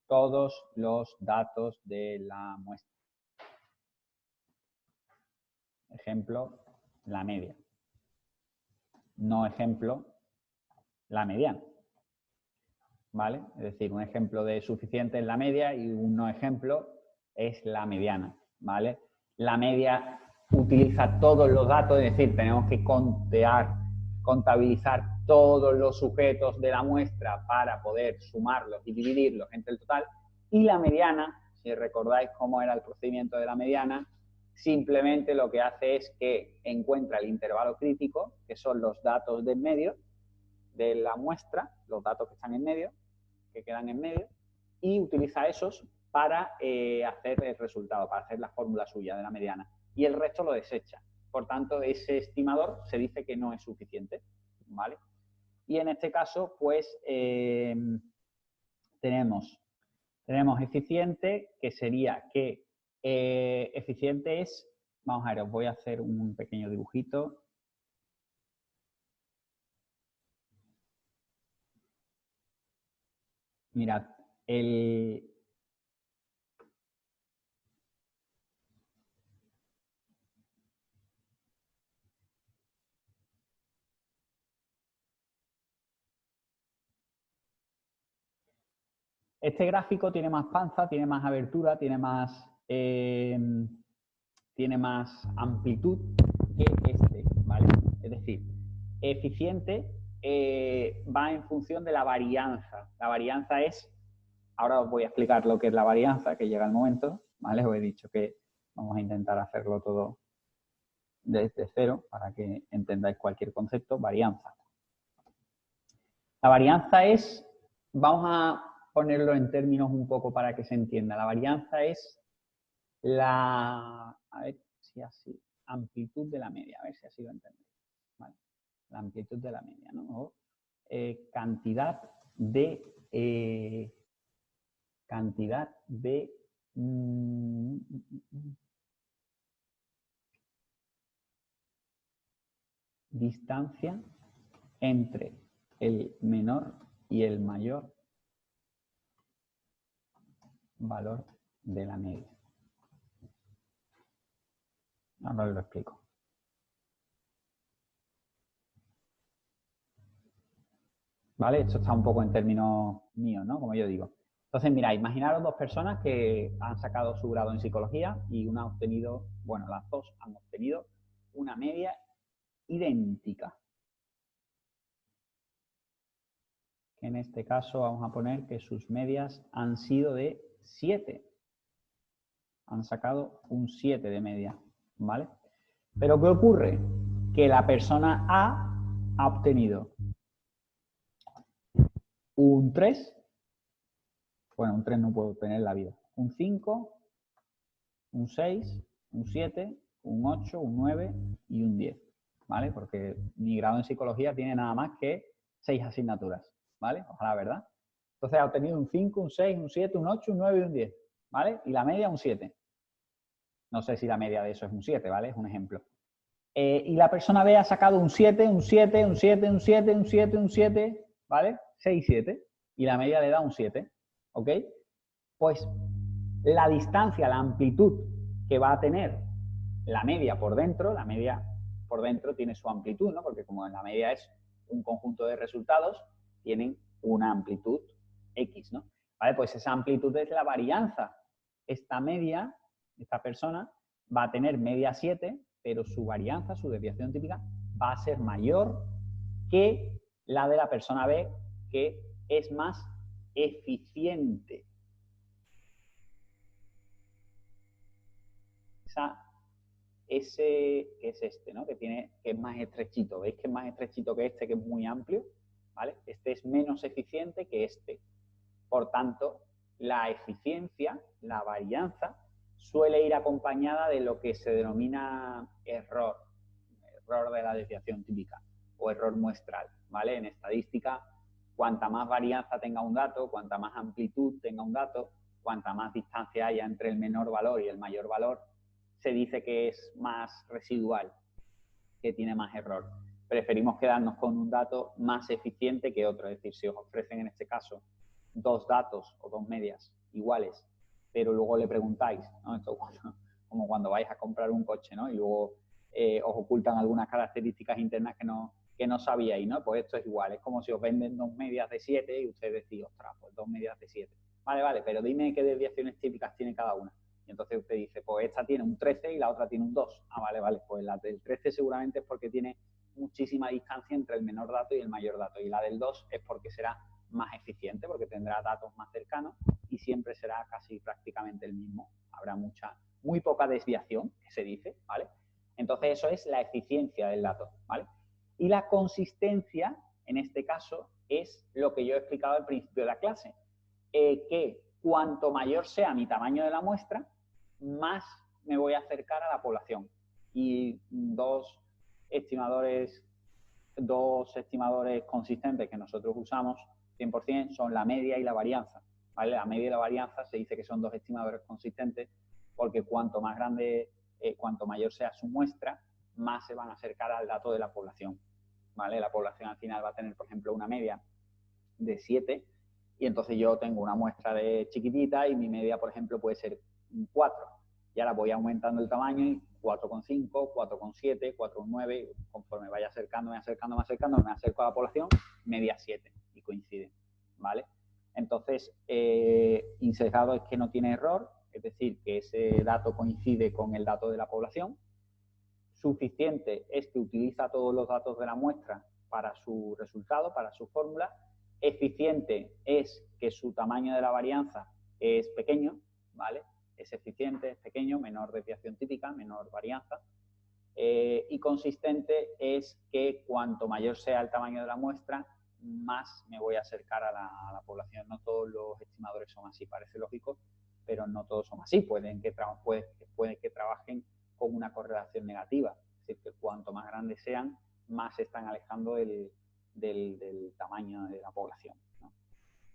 todos los datos de la muestra. Ejemplo, la media. No ejemplo, la mediana. ¿Vale? Es decir, un ejemplo de suficiente es la media y un no ejemplo es la mediana. ¿Vale? La media utiliza todos los datos, es decir, tenemos que contabilizar todos los sujetos de la muestra para poder sumarlos y dividirlos entre el total. Y la mediana, si recordáis cómo era el procedimiento de la mediana, simplemente lo que hace es que encuentra el intervalo crítico, que son los datos del medio de la muestra, los datos que están en medio, que quedan en medio, y utiliza esos para hacer el resultado, para hacer la fórmula suya de la mediana. Y el resto lo desecha. Por tanto, ese estimador se dice que no es suficiente, ¿vale? Y en este caso, pues, tenemos eficiente, que sería que eficiente es, vamos a ver, os voy a hacer un pequeño dibujito. Mirad, este gráfico tiene más panza, tiene más abertura, tiene más amplitud que este, ¿vale? Es decir, eficiente va en función de la varianza. La varianza es, ahora os voy a explicar lo que es la varianza, que llega el momento, ¿vale? Os he dicho que vamos a intentar hacerlo todo desde cero para que entendáis cualquier concepto. Varianza. La varianza es, vamos a ponerlo en términos un poco para que se entienda. La varianza es a ver si así, amplitud de la media, a ver si así lo entendéis. ¿Vale? La amplitud de la media, ¿no? O cantidad de distancia entre el menor y el mayor valor de la media. Ahora os lo explico. ¿Vale? Esto está un poco en términos míos, ¿no? Como yo digo. Entonces, mira, imaginaros dos personas que han sacado su grado en psicología y una ha obtenido, bueno, las dos han obtenido una media idéntica. En este caso vamos a poner que sus medias han sido de 7. Han sacado un 7 de media, ¿vale? Pero ¿qué ocurre? Que la persona A ha obtenido un 3, bueno, un 3 no puedo obtener en la vida, un 5, un 6, un 7, un 8, un 9 y un 10, ¿vale? Porque mi grado en psicología tiene nada más que 6 asignaturas, ¿vale? Ojalá, ¿verdad? Entonces ha obtenido un 5, un 6, un 7, un 8, un 9 y un 10, ¿vale? Y la media un 7. No sé si la media de eso es un 7, ¿vale? Es un ejemplo. Y la persona B ha sacado un 7, un 7, un 7, un 7, un 7, un 7, ¿vale? 6, 7. Y la media le da un 7, ¿ok? Pues la distancia, la amplitud que va a tener la media por dentro tiene su amplitud, ¿no? Porque como la media es un conjunto de resultados, tienen una amplitud X, ¿no? ¿Vale? Pues esa amplitud es la varianza. Esta media, esta persona, va a tener media 7, pero su varianza, su desviación típica, va a ser mayor que la de la persona B, que es más eficiente. Ese que es este, ¿no? Que es más estrechito. ¿Veis que es más estrechito que este, que es muy amplio? ¿Vale? Este es menos eficiente que este. Por tanto, la eficiencia, la varianza, suele ir acompañada de lo que se denomina error. error de la desviación típica o error muestral, ¿vale? En estadística, cuanta más varianza tenga un dato, cuanta más amplitud tenga un dato, cuanta más distancia haya entre el menor valor y el mayor valor, se dice que es más residual, que tiene más error. Preferimos quedarnos con un dato más eficiente que otro. Es decir, si os ofrecen en este caso dos datos o dos medias iguales, pero luego le preguntáis, ¿no? Esto como cuando vais a comprar un coche, ¿no? Y luego os ocultan algunas características internas que no sabíais, ¿no? Pues esto es igual. Es como si os venden dos medias de 7 y ustedes decís, ostras, pues dos medias de 7. Vale, pero dime qué desviaciones típicas tiene cada una. Y entonces usted dice, pues esta tiene un 13 y la otra tiene un 2. Ah, vale, pues la del 13 seguramente es porque tiene muchísima distancia entre el menor dato y el mayor dato. Y la del 2 es porque será más eficiente, porque tendrá datos más cercanos y siempre será casi prácticamente el mismo. Habrá muy poca desviación, que se dice, ¿vale? Entonces eso es la eficiencia del dato, ¿vale? Y la consistencia, en este caso, es lo que yo he explicado al principio de la clase, que cuanto mayor sea mi tamaño de la muestra, más me voy a acercar a la población. Y dos estimadores consistentes que nosotros usamos 100% son la media y la varianza, ¿vale? La media y la varianza se dice que son dos estimadores consistentes porque cuanto más grande, cuanto mayor sea su muestra, más se van a acercar al dato de la población, ¿vale? La población al final va a tener, por ejemplo, una media de 7 y entonces yo tengo una muestra de chiquitita y mi media, por ejemplo, puede ser 4. Y ahora voy aumentando el tamaño y 4,5, 4,7, 4,9, conforme vaya me acerco a la población, media 7 y coincide, ¿vale? Entonces, insesgado es que no tiene error, es decir, que ese dato coincide con el dato de la población. Suficiente es que utiliza todos los datos de la muestra para su resultado, para su fórmula. Eficiente es que su tamaño de la varianza es pequeño, ¿vale? Es eficiente, es pequeño, menor desviación típica, menor varianza. Y consistente es que cuanto mayor sea el tamaño de la muestra, más me voy a acercar a la población. No todos los estimadores son así, parece lógico, pero no todos son así. Pueden que trabajen con una correlación negativa. Es decir, que cuanto más grandes sean, más se están alejando del tamaño de la población, ¿no?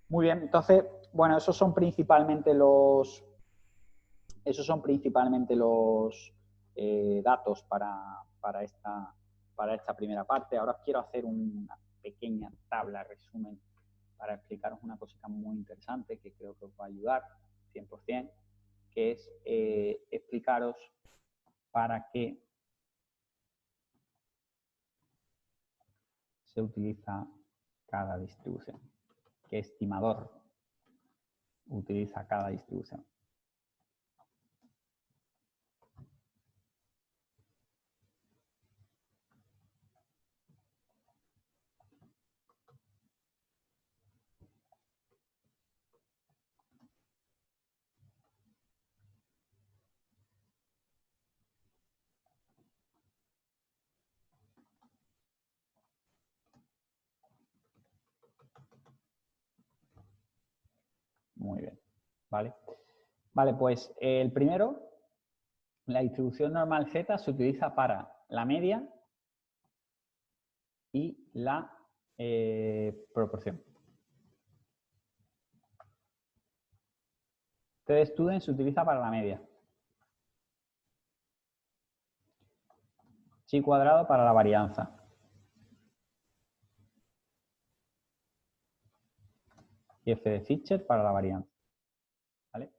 Muy bien, entonces, bueno, esos son principalmente los datos para esta primera parte. Ahora quiero hacer una pequeña tabla resumen para explicaros una cosita muy interesante que creo que os va a ayudar 100%, que es explicaros para qué se utiliza cada distribución, qué estimador utiliza cada distribución. Muy bien, ¿vale? Vale, pues el primero, la distribución normal Z se utiliza para la media y la proporción. T-student se utiliza para la media. Chi cuadrado para la varianza. Y F de Fischer para la varianza. ¿Vale?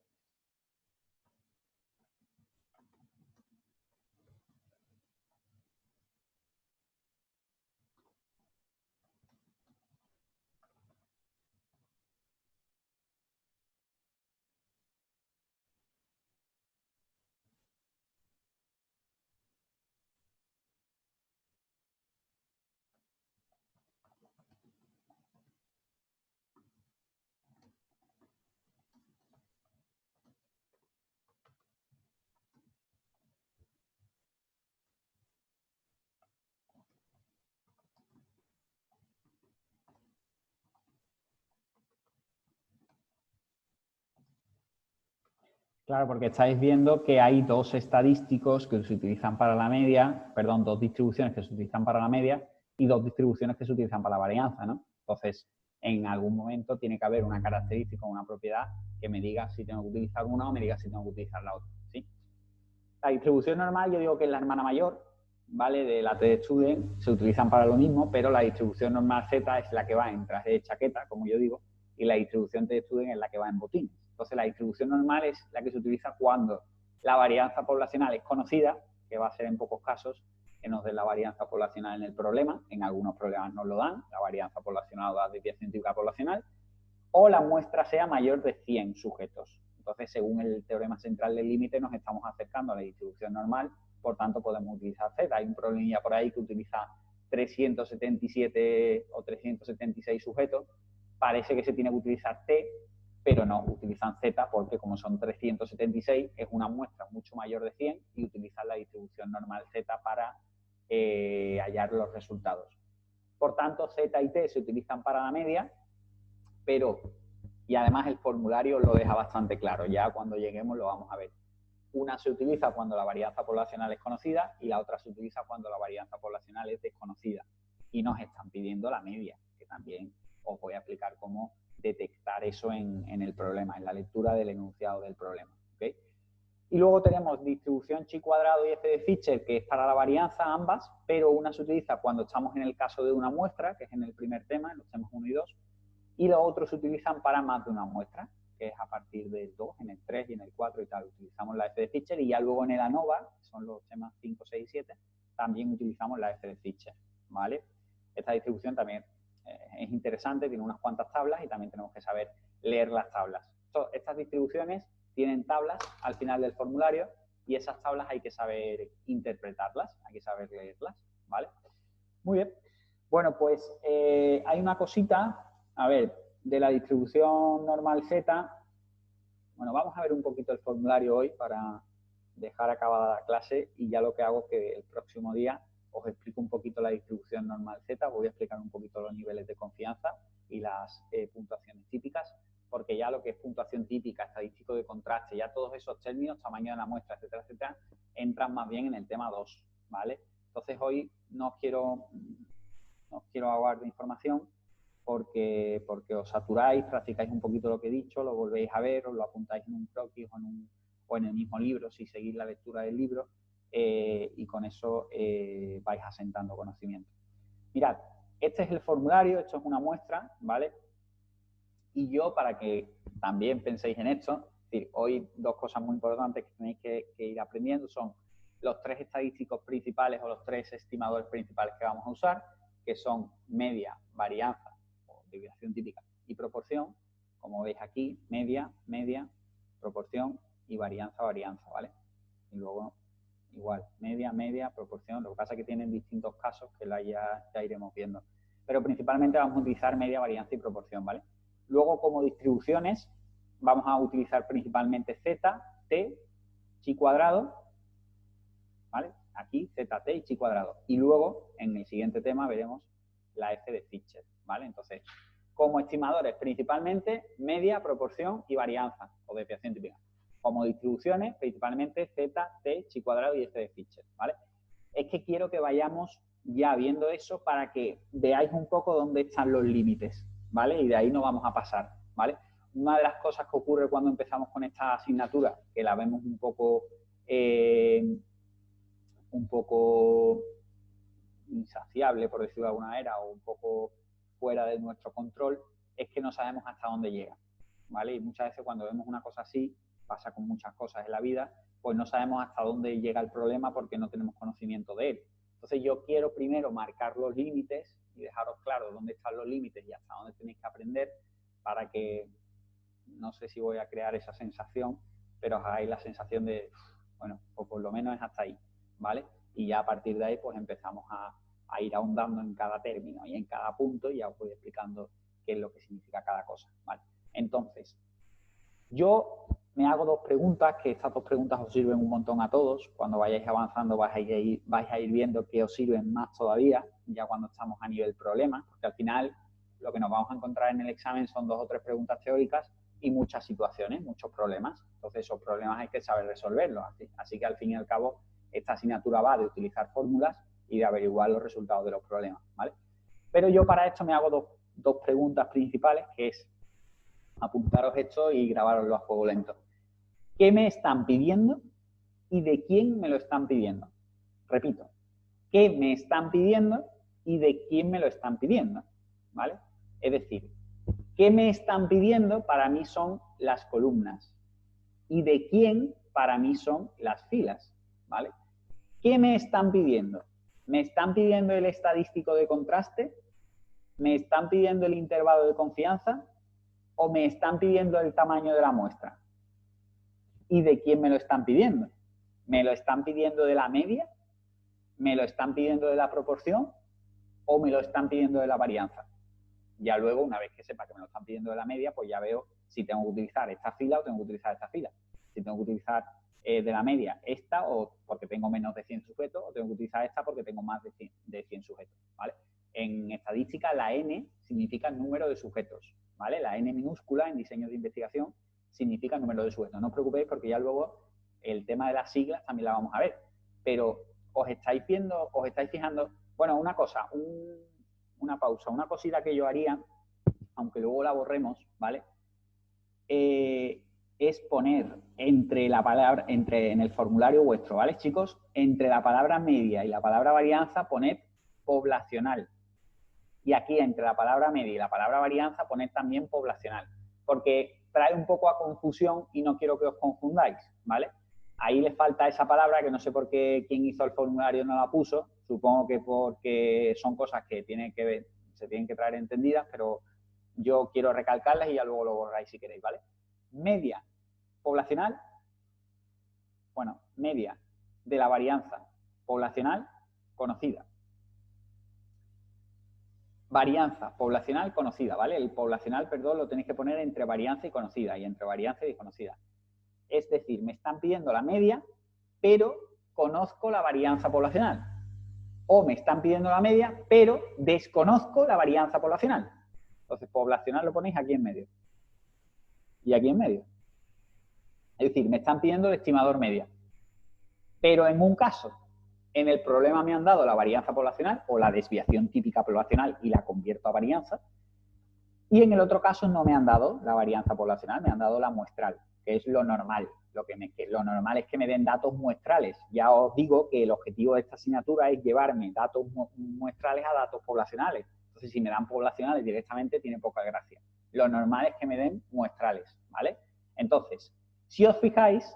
Claro, porque estáis viendo que hay dos estadísticos que se utilizan para la media, perdón, dos distribuciones que se utilizan para la media y dos distribuciones que se utilizan para la varianza, ¿no? Entonces, en algún momento tiene que haber una característica o una propiedad que me diga si tengo que utilizar una o me diga si tengo que utilizar la otra, ¿sí? La distribución normal yo digo que es la hermana mayor, ¿vale? De la T-Student, se utilizan para lo mismo, pero la distribución normal Z es la que va en traje de chaqueta, como yo digo, y la distribución T-Student es la que va en botines. Entonces, la distribución normal es la que se utiliza cuando la varianza poblacional es conocida, que va a ser en pocos casos que nos den la varianza poblacional en el problema. En algunos problemas nos lo dan, la varianza poblacional o la desviación típica poblacional, o la muestra sea mayor de 100 sujetos. Entonces, según el teorema central del límite, nos estamos acercando a la distribución normal, por tanto, podemos utilizar Z. Hay un problemilla por ahí que utiliza 377 o 376 sujetos. Parece que se tiene que utilizar T, pero no, utilizan Z porque como son 376 es una muestra mucho mayor de 100 y utilizan la distribución normal Z para hallar los resultados. Por tanto, Z y T se utilizan para la media, pero, y además el formulario lo deja bastante claro, ya cuando lleguemos lo vamos a ver. Una se utiliza cuando la varianza poblacional es conocida y la otra se utiliza cuando la varianza poblacional es desconocida. Y nos están pidiendo la media, que también os voy a explicar cómo detectar eso en el problema, en la lectura del enunciado del problema. ¿Okay? Y luego tenemos distribución chi cuadrado y f de Fischer, que es para la varianza ambas, pero una se utiliza cuando estamos en el caso de una muestra, que es en el primer tema, en los temas 1 y 2, y los otros se utilizan para más de una muestra, que es a partir del 2, en el 3 y en el 4 y tal. Utilizamos la f de Fischer y ya luego en el ANOVA, que son los temas 5, 6 y 7, también utilizamos la f de Fischer, ¿vale? Esta distribución también es interesante, tiene unas cuantas tablas y también tenemos que saber leer las tablas. Estas distribuciones tienen tablas al final del formulario y esas tablas hay que saber interpretarlas, hay que saber leerlas, ¿vale? Muy bien. Bueno, pues hay una cosita, a ver, de la distribución normal Z. Bueno, vamos a ver un poquito el formulario hoy para dejar acabada la clase y ya lo que hago es que el próximo día os explico un poquito la distribución normal Z, voy a explicar un poquito los niveles de confianza y las puntuaciones típicas, porque ya lo que es puntuación típica, estadístico de contraste, ya todos esos términos, tamaño de la muestra, etcétera, etcétera, entran más bien en el tema 2, ¿vale? Entonces hoy no os quiero ahogar de información porque os saturáis, practicáis un poquito lo que he dicho, lo volvéis a ver, os lo apuntáis en un croquis o en el mismo libro si seguís la lectura del libro y con eso vais asentando conocimiento. Mirad, este es el formulario, esto es una muestra, ¿vale? Y yo, para que también penséis en esto, es decir, hoy dos cosas muy importantes que tenéis que ir aprendiendo son los tres estadísticos principales o los tres estimadores principales que vamos a usar, que son media, varianza o desviación típica y proporción. Como veis aquí, media, media, proporción y varianza, varianza, ¿vale? Y luego igual, media, media, proporción. Lo que pasa es que tienen distintos casos que ya iremos viendo. Pero principalmente vamos a utilizar media, varianza y proporción, ¿vale? Luego, como distribuciones, vamos a utilizar principalmente Z, T, chi cuadrado, ¿vale? Aquí, Z, T y chi cuadrado. Y luego, en el siguiente tema, veremos la f de Fischer, ¿vale? Entonces, como estimadores, principalmente media, proporción y varianza, o desviación típica. Como distribuciones, principalmente Z, T, chi cuadrado y f de Fischer, ¿vale? Es que quiero que vayamos ya viendo eso para que veáis un poco dónde están los límites, ¿vale? Y de ahí no vamos a pasar, ¿vale? Una de las cosas que ocurre cuando empezamos con esta asignatura, que la vemos un poco insaciable, por decirlo de alguna manera, o un poco fuera de nuestro control, es que no sabemos hasta dónde llega, ¿vale? Y muchas veces cuando vemos una cosa así, pasa con muchas cosas en la vida, pues no sabemos hasta dónde llega el problema porque no tenemos conocimiento de él. Entonces yo quiero primero marcar los límites y dejaros claro dónde están los límites y hasta dónde tenéis que aprender para que, no sé si voy a crear esa sensación, pero os hagáis la sensación de, bueno, pues por lo menos es hasta ahí, ¿vale? Y ya a partir de ahí pues empezamos a ir ahondando en cada término y en cada punto y ya os voy explicando qué es lo que significa cada cosa, ¿vale? Entonces, yo me hago dos preguntas, que estas dos preguntas os sirven un montón a todos. Cuando vayáis avanzando vais a ir viendo que os sirven más todavía, ya cuando estamos a nivel problema, porque al final lo que nos vamos a encontrar en el examen son 2 o 3 preguntas teóricas y muchas situaciones, muchos problemas. Entonces, esos problemas hay que saber resolverlos. Así que, al fin y al cabo, esta asignatura va de utilizar fórmulas y de averiguar los resultados de los problemas, ¿vale? Pero yo para esto me hago dos preguntas principales, que es apuntaros esto y grabaroslo a fuego lento. ¿Qué me están pidiendo y de quién me lo están pidiendo? Repito, ¿qué me están pidiendo y de quién me lo están pidiendo? ¿Vale? Es decir, ¿qué me están pidiendo? Para mí son las columnas. ¿Y de quién? Para mí son las filas. ¿Vale? ¿Qué me están pidiendo? ¿Me están pidiendo el estadístico de contraste? ¿Me están pidiendo el intervalo de confianza? ¿O me están pidiendo el tamaño de la muestra? ¿Y de quién me lo están pidiendo? ¿Me lo están pidiendo de la media? ¿Me lo están pidiendo de la proporción? ¿O me lo están pidiendo de la varianza? Ya luego, una vez que sepa que me lo están pidiendo de la media, pues ya veo si tengo que utilizar esta fila o tengo que utilizar esta fila. Si tengo que utilizar de la media esta, o porque tengo menos de 100 sujetos, o tengo que utilizar esta porque tengo más de 100 sujetos, ¿vale? En estadística, la N significa número de sujetos, ¿vale? La N minúscula en diseño de investigación significa número de sujetos. No os preocupéis porque ya luego el tema de las siglas también la vamos a ver. Pero os estáis fijando, bueno, una cosa, una pausa, una cosita que yo haría, aunque luego la borremos, ¿vale? Es poner en el formulario vuestro, ¿vale, chicos? Entre la palabra media y la palabra varianza, poned poblacional. Y aquí, entre la palabra media y la palabra varianza, poned también poblacional. Porque trae un poco a confusión y no quiero que os confundáis, ¿vale? Ahí le falta esa palabra que no sé por qué quien hizo el formulario no la puso. Supongo que porque son cosas que se tienen que traer entendidas, pero yo quiero recalcarlas y ya luego lo borráis si queréis, ¿vale? Media poblacional, bueno, media de la varianza poblacional conocida. Varianza poblacional conocida, ¿vale? El poblacional, perdón, lo tenéis que poner entre varianza y conocida, y entre varianza y desconocida. Es decir, me están pidiendo la media, pero conozco la varianza poblacional. O me están pidiendo la media, pero desconozco la varianza poblacional. Entonces, poblacional lo ponéis aquí en medio. Y aquí en medio. Es decir, me están pidiendo el estimador media. Pero en un caso, en el problema me han dado la varianza poblacional o la desviación típica poblacional y la convierto a varianza. Y en el otro caso no me han dado la varianza poblacional, me han dado la muestral, que es lo normal. Lo normal es que me den datos muestrales. Ya os digo que el objetivo de esta asignatura es llevarme datos muestrales a datos poblacionales. Entonces, si me dan poblacionales directamente, tiene poca gracia. Lo normal es que me den muestrales, ¿vale? Entonces, si os fijáis,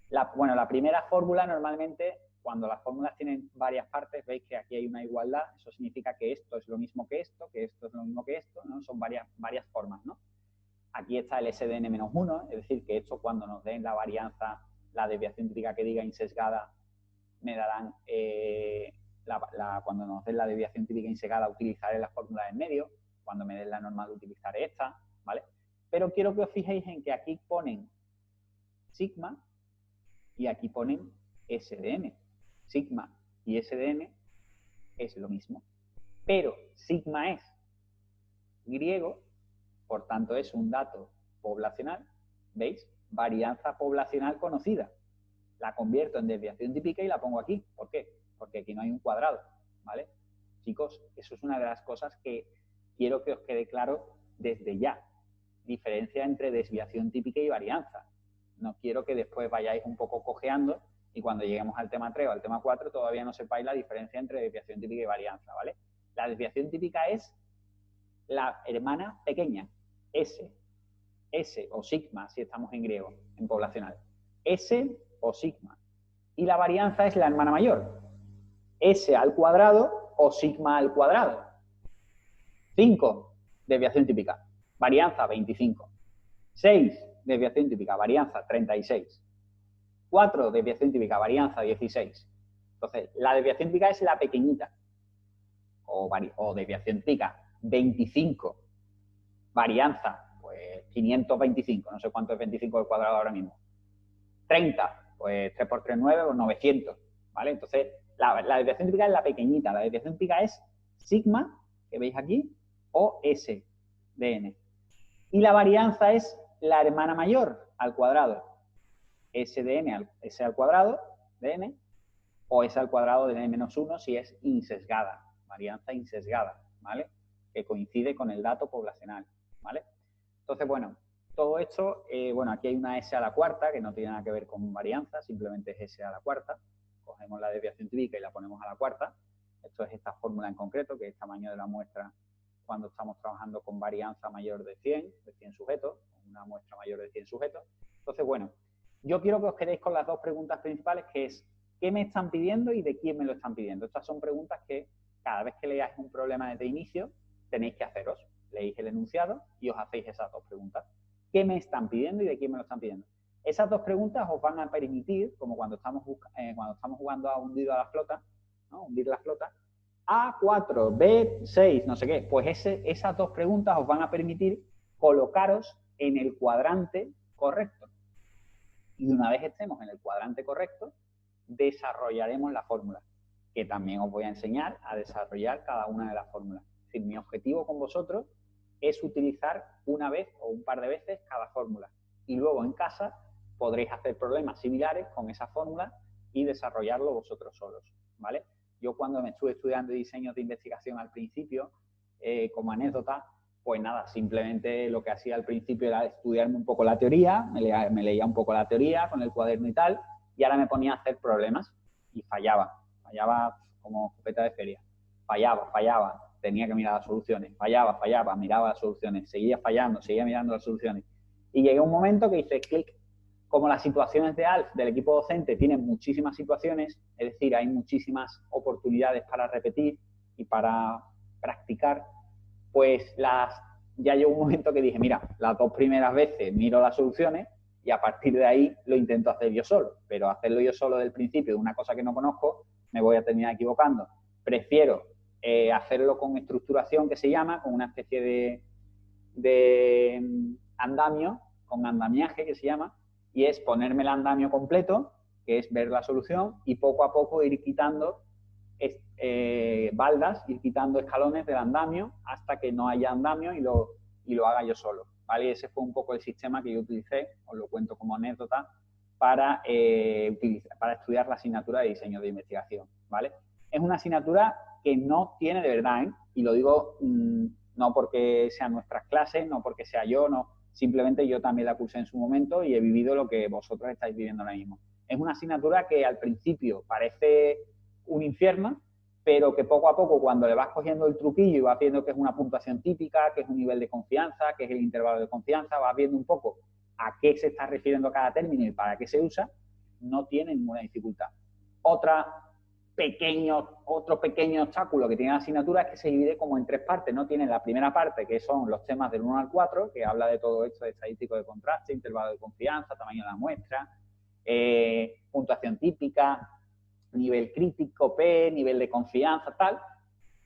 la primera fórmula normalmente, cuando las fórmulas tienen varias partes, veis que aquí hay una igualdad. Eso significa que esto es lo mismo que esto es lo mismo que esto, ¿no? Son varias formas, ¿no? Aquí está el SDN-1, es decir, que esto cuando nos den la varianza, la desviación típica que diga insesgada, me darán, cuando nos den la desviación típica insesgada, utilizaré la fórmula en medio, cuando me den la normal utilizaré esta, ¿vale? Pero quiero que os fijéis en que aquí ponen sigma y aquí ponen SDN. Sigma y SDN es lo mismo, pero sigma es griego, por tanto es un dato poblacional, ¿veis? Varianza poblacional conocida. La convierto en desviación típica y la pongo aquí. ¿Por qué? Porque aquí no hay un cuadrado, ¿vale? Chicos, eso es una de las cosas que quiero que os quede claro desde ya. Diferencia entre desviación típica y varianza. No quiero que después vayáis un poco cojeando y cuando lleguemos al tema 3 o al tema 4 todavía no sepáis la diferencia entre desviación típica y varianza, ¿vale? La desviación típica es la hermana pequeña, S o sigma, si estamos en griego, en poblacional. S o sigma. Y la varianza es la hermana mayor, S al cuadrado o sigma al cuadrado. 5, desviación típica. Varianza, 25. 6, desviación típica. Varianza, 36. 4, desviación típica. Varianza, 16. Entonces, la desviación típica es la pequeñita. O desviación típica, 25. Varianza, pues 525. No sé cuánto es 25 al cuadrado ahora mismo. 30, pues 3 por 3, 9, pues 900. ¿Vale? Entonces, la desviación típica es la pequeñita. La desviación típica es sigma, que veis aquí, o SDN. Y la varianza es la hermana mayor al cuadrado. S de n, S al cuadrado de n, o S al cuadrado de n menos 1 si es insesgada, varianza insesgada, ¿vale? Que coincide con el dato poblacional, ¿vale? Entonces, bueno, todo esto, bueno, aquí hay una S a la cuarta, que no tiene nada que ver con varianza, simplemente es S a la cuarta. Cogemos la desviación típica y la ponemos a la cuarta. Esto es esta fórmula en concreto, que es tamaño de la muestra cuando estamos trabajando con varianza mayor de 100 sujetos, una muestra mayor de 100 sujetos. Entonces, bueno, yo quiero que os quedéis con las dos preguntas principales, que es ¿qué me están pidiendo y de quién me lo están pidiendo? Estas son preguntas que cada vez que leáis un problema desde inicio tenéis que haceros. Leéis el enunciado y os hacéis esas dos preguntas. ¿Qué me están pidiendo y de quién me lo están pidiendo? Esas dos preguntas os van a permitir, como cuando estamos jugando a hundido a la flota, ¿no? Hundir la flota, A4, B6, no sé qué, pues esas dos preguntas os van a permitir colocaros en el cuadrante correcto. Y una vez estemos en el cuadrante correcto, desarrollaremos la fórmula, que también os voy a enseñar a desarrollar cada una de las fórmulas. Es decir, mi objetivo con vosotros es utilizar una vez o un par de veces cada fórmula. Y luego en casa podréis hacer problemas similares con esa fórmula y desarrollarlo vosotros solos, ¿vale? Yo cuando me estuve estudiando diseños de investigación al principio, como anécdota, pues nada, simplemente lo que hacía al principio era estudiarme un poco la teoría, me leía un poco la teoría con el cuaderno y tal, y ahora me ponía a hacer problemas y fallaba como escopeta de feria, fallaba, tenía que mirar las soluciones, fallaba, miraba las soluciones, seguía fallando, seguía mirando las soluciones. Y llegué a un momento que hice clic. Como las situaciones de ALF del equipo docente tienen muchísimas situaciones, es decir, hay muchísimas oportunidades para repetir y para practicar, pues ya llegó un momento que dije, mira, las dos primeras veces miro las soluciones y a partir de ahí lo intento hacer yo solo, pero hacerlo yo solo del principio de una cosa que no conozco, me voy a terminar equivocando. Prefiero hacerlo con estructuración, que se llama, con una especie de andamio, con andamiaje, que se llama, y es ponerme el andamio completo, que es ver la solución, y poco a poco ir quitando baldas, ir quitando escalones del andamio hasta que no haya andamio y lo haga yo solo, ¿vale? Y ese fue un poco el sistema que yo utilicé, os lo cuento como anécdota, para estudiar la asignatura de diseño de investigación, ¿vale? Es una asignatura que no tiene de verdad, ¿eh? Y lo digo no porque sean nuestras clases, no porque sea yo, no, simplemente yo también la cursé en su momento y he vivido lo que vosotros estáis viviendo ahora mismo. Es una asignatura que al principio parece un infierno, pero que poco a poco, cuando le vas cogiendo el truquillo y vas viendo que es una puntuación típica, que es un nivel de confianza, que es el intervalo de confianza, vas viendo un poco a qué se está refiriendo cada término y para qué se usa, no tiene ninguna dificultad. Otro pequeño obstáculo que tiene la asignatura es que se divide como en tres partes, ¿no? Tiene la primera parte, que son los temas del 1 al 4, que habla de todo esto de estadístico de contraste, intervalo de confianza, tamaño de la muestra, puntuación típica, nivel crítico, P, nivel de confianza, tal.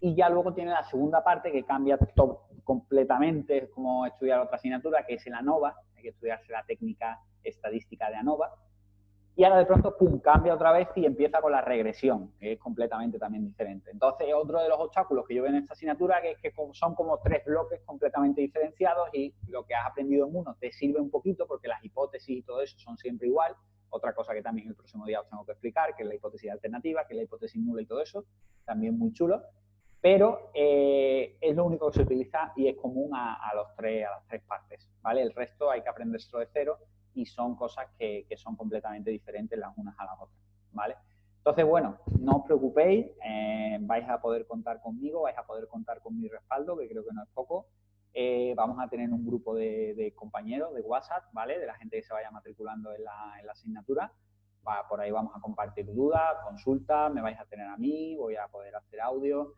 Y ya luego tiene la segunda parte que cambia completamente, es como estudiar otra asignatura, que es el ANOVA, hay que estudiarse la técnica estadística de ANOVA. Y ahora de pronto, pum, cambia otra vez y empieza con la regresión, que es completamente también diferente. Entonces, otro de los obstáculos que yo veo en esta asignatura que es que son como tres bloques completamente diferenciados y lo que has aprendido en uno te sirve un poquito porque las hipótesis y todo eso son siempre igual. Otra cosa que también el próximo día os tengo que explicar, que es la hipótesis alternativa, que es la hipótesis nula y todo eso, también muy chulo. Pero es lo único que se utiliza y es común a las tres partes, ¿vale? El resto hay que aprendérselo de cero y son cosas que son completamente diferentes las unas a las otras, ¿vale? Entonces, bueno, no os preocupéis, vais a poder contar conmigo, vais a poder contar con mi respaldo, que creo que no es poco. Vamos a tener un grupo de compañeros de WhatsApp, ¿vale? De la gente que se vaya matriculando en la asignatura. Por ahí vamos a compartir dudas, consultas, me vais a tener a mí, voy a poder hacer audio.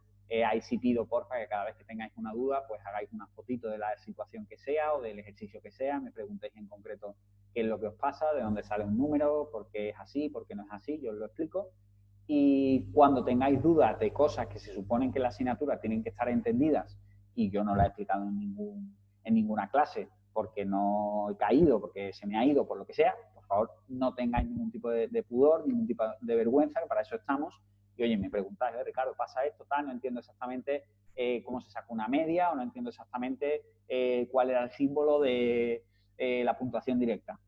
Ahí sí pido, porfa, que cada vez que tengáis una duda, pues hagáis una fotito de la situación que sea o del ejercicio que sea, me preguntéis en concreto qué es lo que os pasa, de dónde sale un número, por qué es así, por qué no es así, yo os lo explico. Y cuando tengáis dudas de cosas que se suponen que en la asignatura tienen que estar entendidas y yo no la he explicado en ninguna clase porque no he caído, porque se me ha ido, por lo que sea, por favor, no tengáis ningún tipo de pudor, ningún tipo de vergüenza, que para eso estamos. y oye, me preguntáis, Ricardo, pasa esto, tal, no entiendo exactamente cómo se saca una media o no entiendo exactamente cuál era el símbolo de la puntuación directa,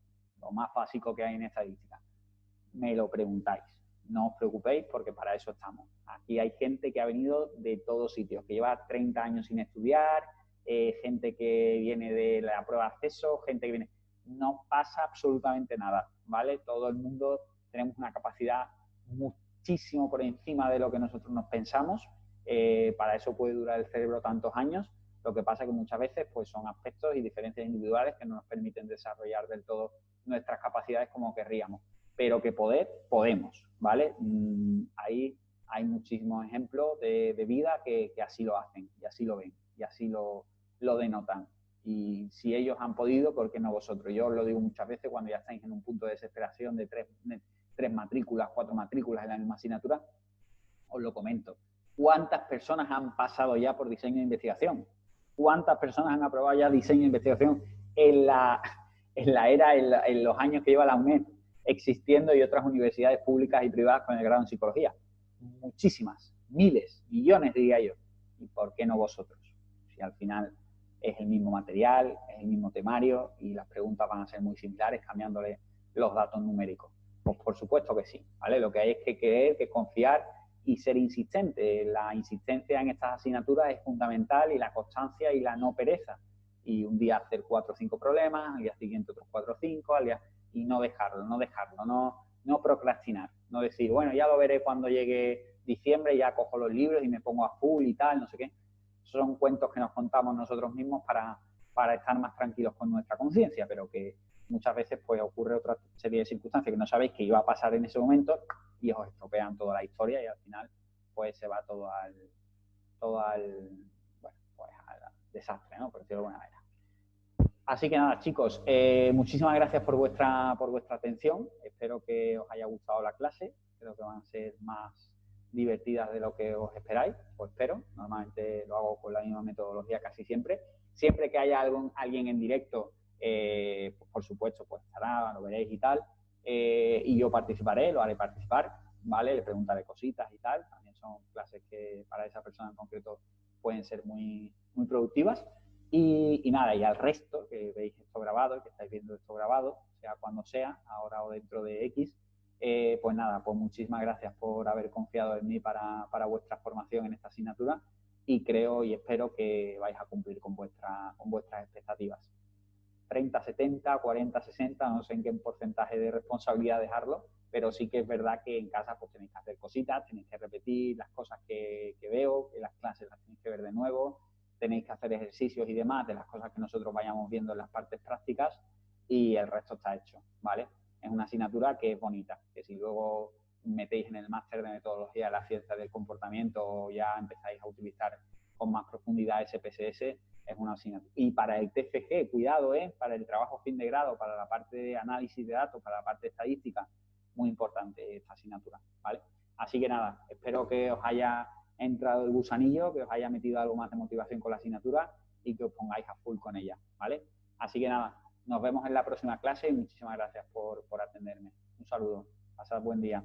lo más básico que hay en estadística. Me lo preguntáis, no os preocupéis porque para eso estamos. Aquí hay gente que ha venido de todos sitios, que lleva 30 años sin estudiar, gente que viene de la prueba de acceso, gente que viene... No pasa absolutamente nada, ¿vale? Todo el mundo tenemos una capacidad muchísimo por encima de lo que nosotros nos pensamos. Para eso puede durar el cerebro tantos años. Lo que pasa es que muchas veces pues, son aspectos y diferencias individuales que no nos permiten desarrollar del todo nuestras capacidades como querríamos. Pero que poder, podemos, ¿vale? Ahí hay muchísimos ejemplos de vida que así lo hacen, y así lo ven, y así lo denotan. Y si ellos han podido, ¿por qué no vosotros? Yo os lo digo muchas veces cuando ya estáis en un punto de desesperación de tres matrículas, 4 matrículas en la misma asignatura, os lo comento. ¿Cuántas personas han pasado ya por diseño de investigación? ¿Cuántas personas han aprobado ya diseño de investigación en los años que lleva la UNED existiendo y otras universidades públicas y privadas con el grado en psicología? Muchísimas, miles, millones diría yo. ¿Y por qué no vosotros? Si al final es el mismo material, es el mismo temario y las preguntas van a ser muy similares cambiándole los datos numéricos. Pues por supuesto que sí, ¿vale? Lo que hay es que creer, que confiar y ser insistente. La insistencia en estas asignaturas es fundamental y la constancia y la no pereza. Y un día hacer 4 o 5 problemas, al día siguiente otros 4 o 5, y no dejarlo, no procrastinar. No decir, bueno, ya lo veré cuando llegue diciembre, ya cojo los libros y me pongo a full y tal, no sé qué. Son cuentos que nos contamos nosotros mismos para estar más tranquilos con nuestra conciencia, pero que muchas veces pues ocurre otra serie de circunstancias que no sabéis que iba a pasar en ese momento y os estropean toda la historia y al final pues se va todo al bueno, pues al desastre, ¿no? Por decirlo de alguna manera. Así que nada, chicos, muchísimas gracias por vuestra atención. Espero que os haya gustado la clase. Creo que van a ser más divertidas de lo que os esperáis, pues espero. Normalmente lo hago con la misma metodología casi siempre. Siempre que haya alguien en directo, pues por supuesto, pues estará, lo veréis y tal. Y yo participaré, lo haré participar, ¿vale? Le preguntaré cositas y tal. También son clases que para esa persona en concreto pueden ser muy, muy productivas. Y nada, y al resto, que veis esto grabado, que estáis viendo esto grabado, sea cuando sea, ahora o dentro de X, pues nada, pues muchísimas gracias por haber confiado en mí para vuestra formación en esta asignatura y creo y espero que vais a cumplir con vuestras expectativas. 30, 70, 40, 60, no sé en qué porcentaje de responsabilidad dejarlo, pero sí que es verdad que en casa pues tenéis que hacer cositas, tenéis que repetir las cosas que veo, que las clases las tenéis que ver de nuevo, tenéis que hacer ejercicios y demás de las cosas que nosotros vayamos viendo en las partes prácticas y el resto está hecho, ¿vale? Es una asignatura que es bonita, que si luego metéis en el máster de metodología de la ciencia del comportamiento o ya empezáis a utilizar con más profundidad SPSS, es una asignatura. Y para el TFG, cuidado, para el trabajo fin de grado, para la parte de análisis de datos, para la parte estadística, muy importante esta asignatura, ¿vale? Así que nada, espero que os haya entrado el gusanillo, que os haya metido algo más de motivación con la asignatura y que os pongáis a full con ella, ¿vale? Así que nada, nos vemos en la próxima clase y muchísimas gracias por atenderme. Un saludo, pasad buen día.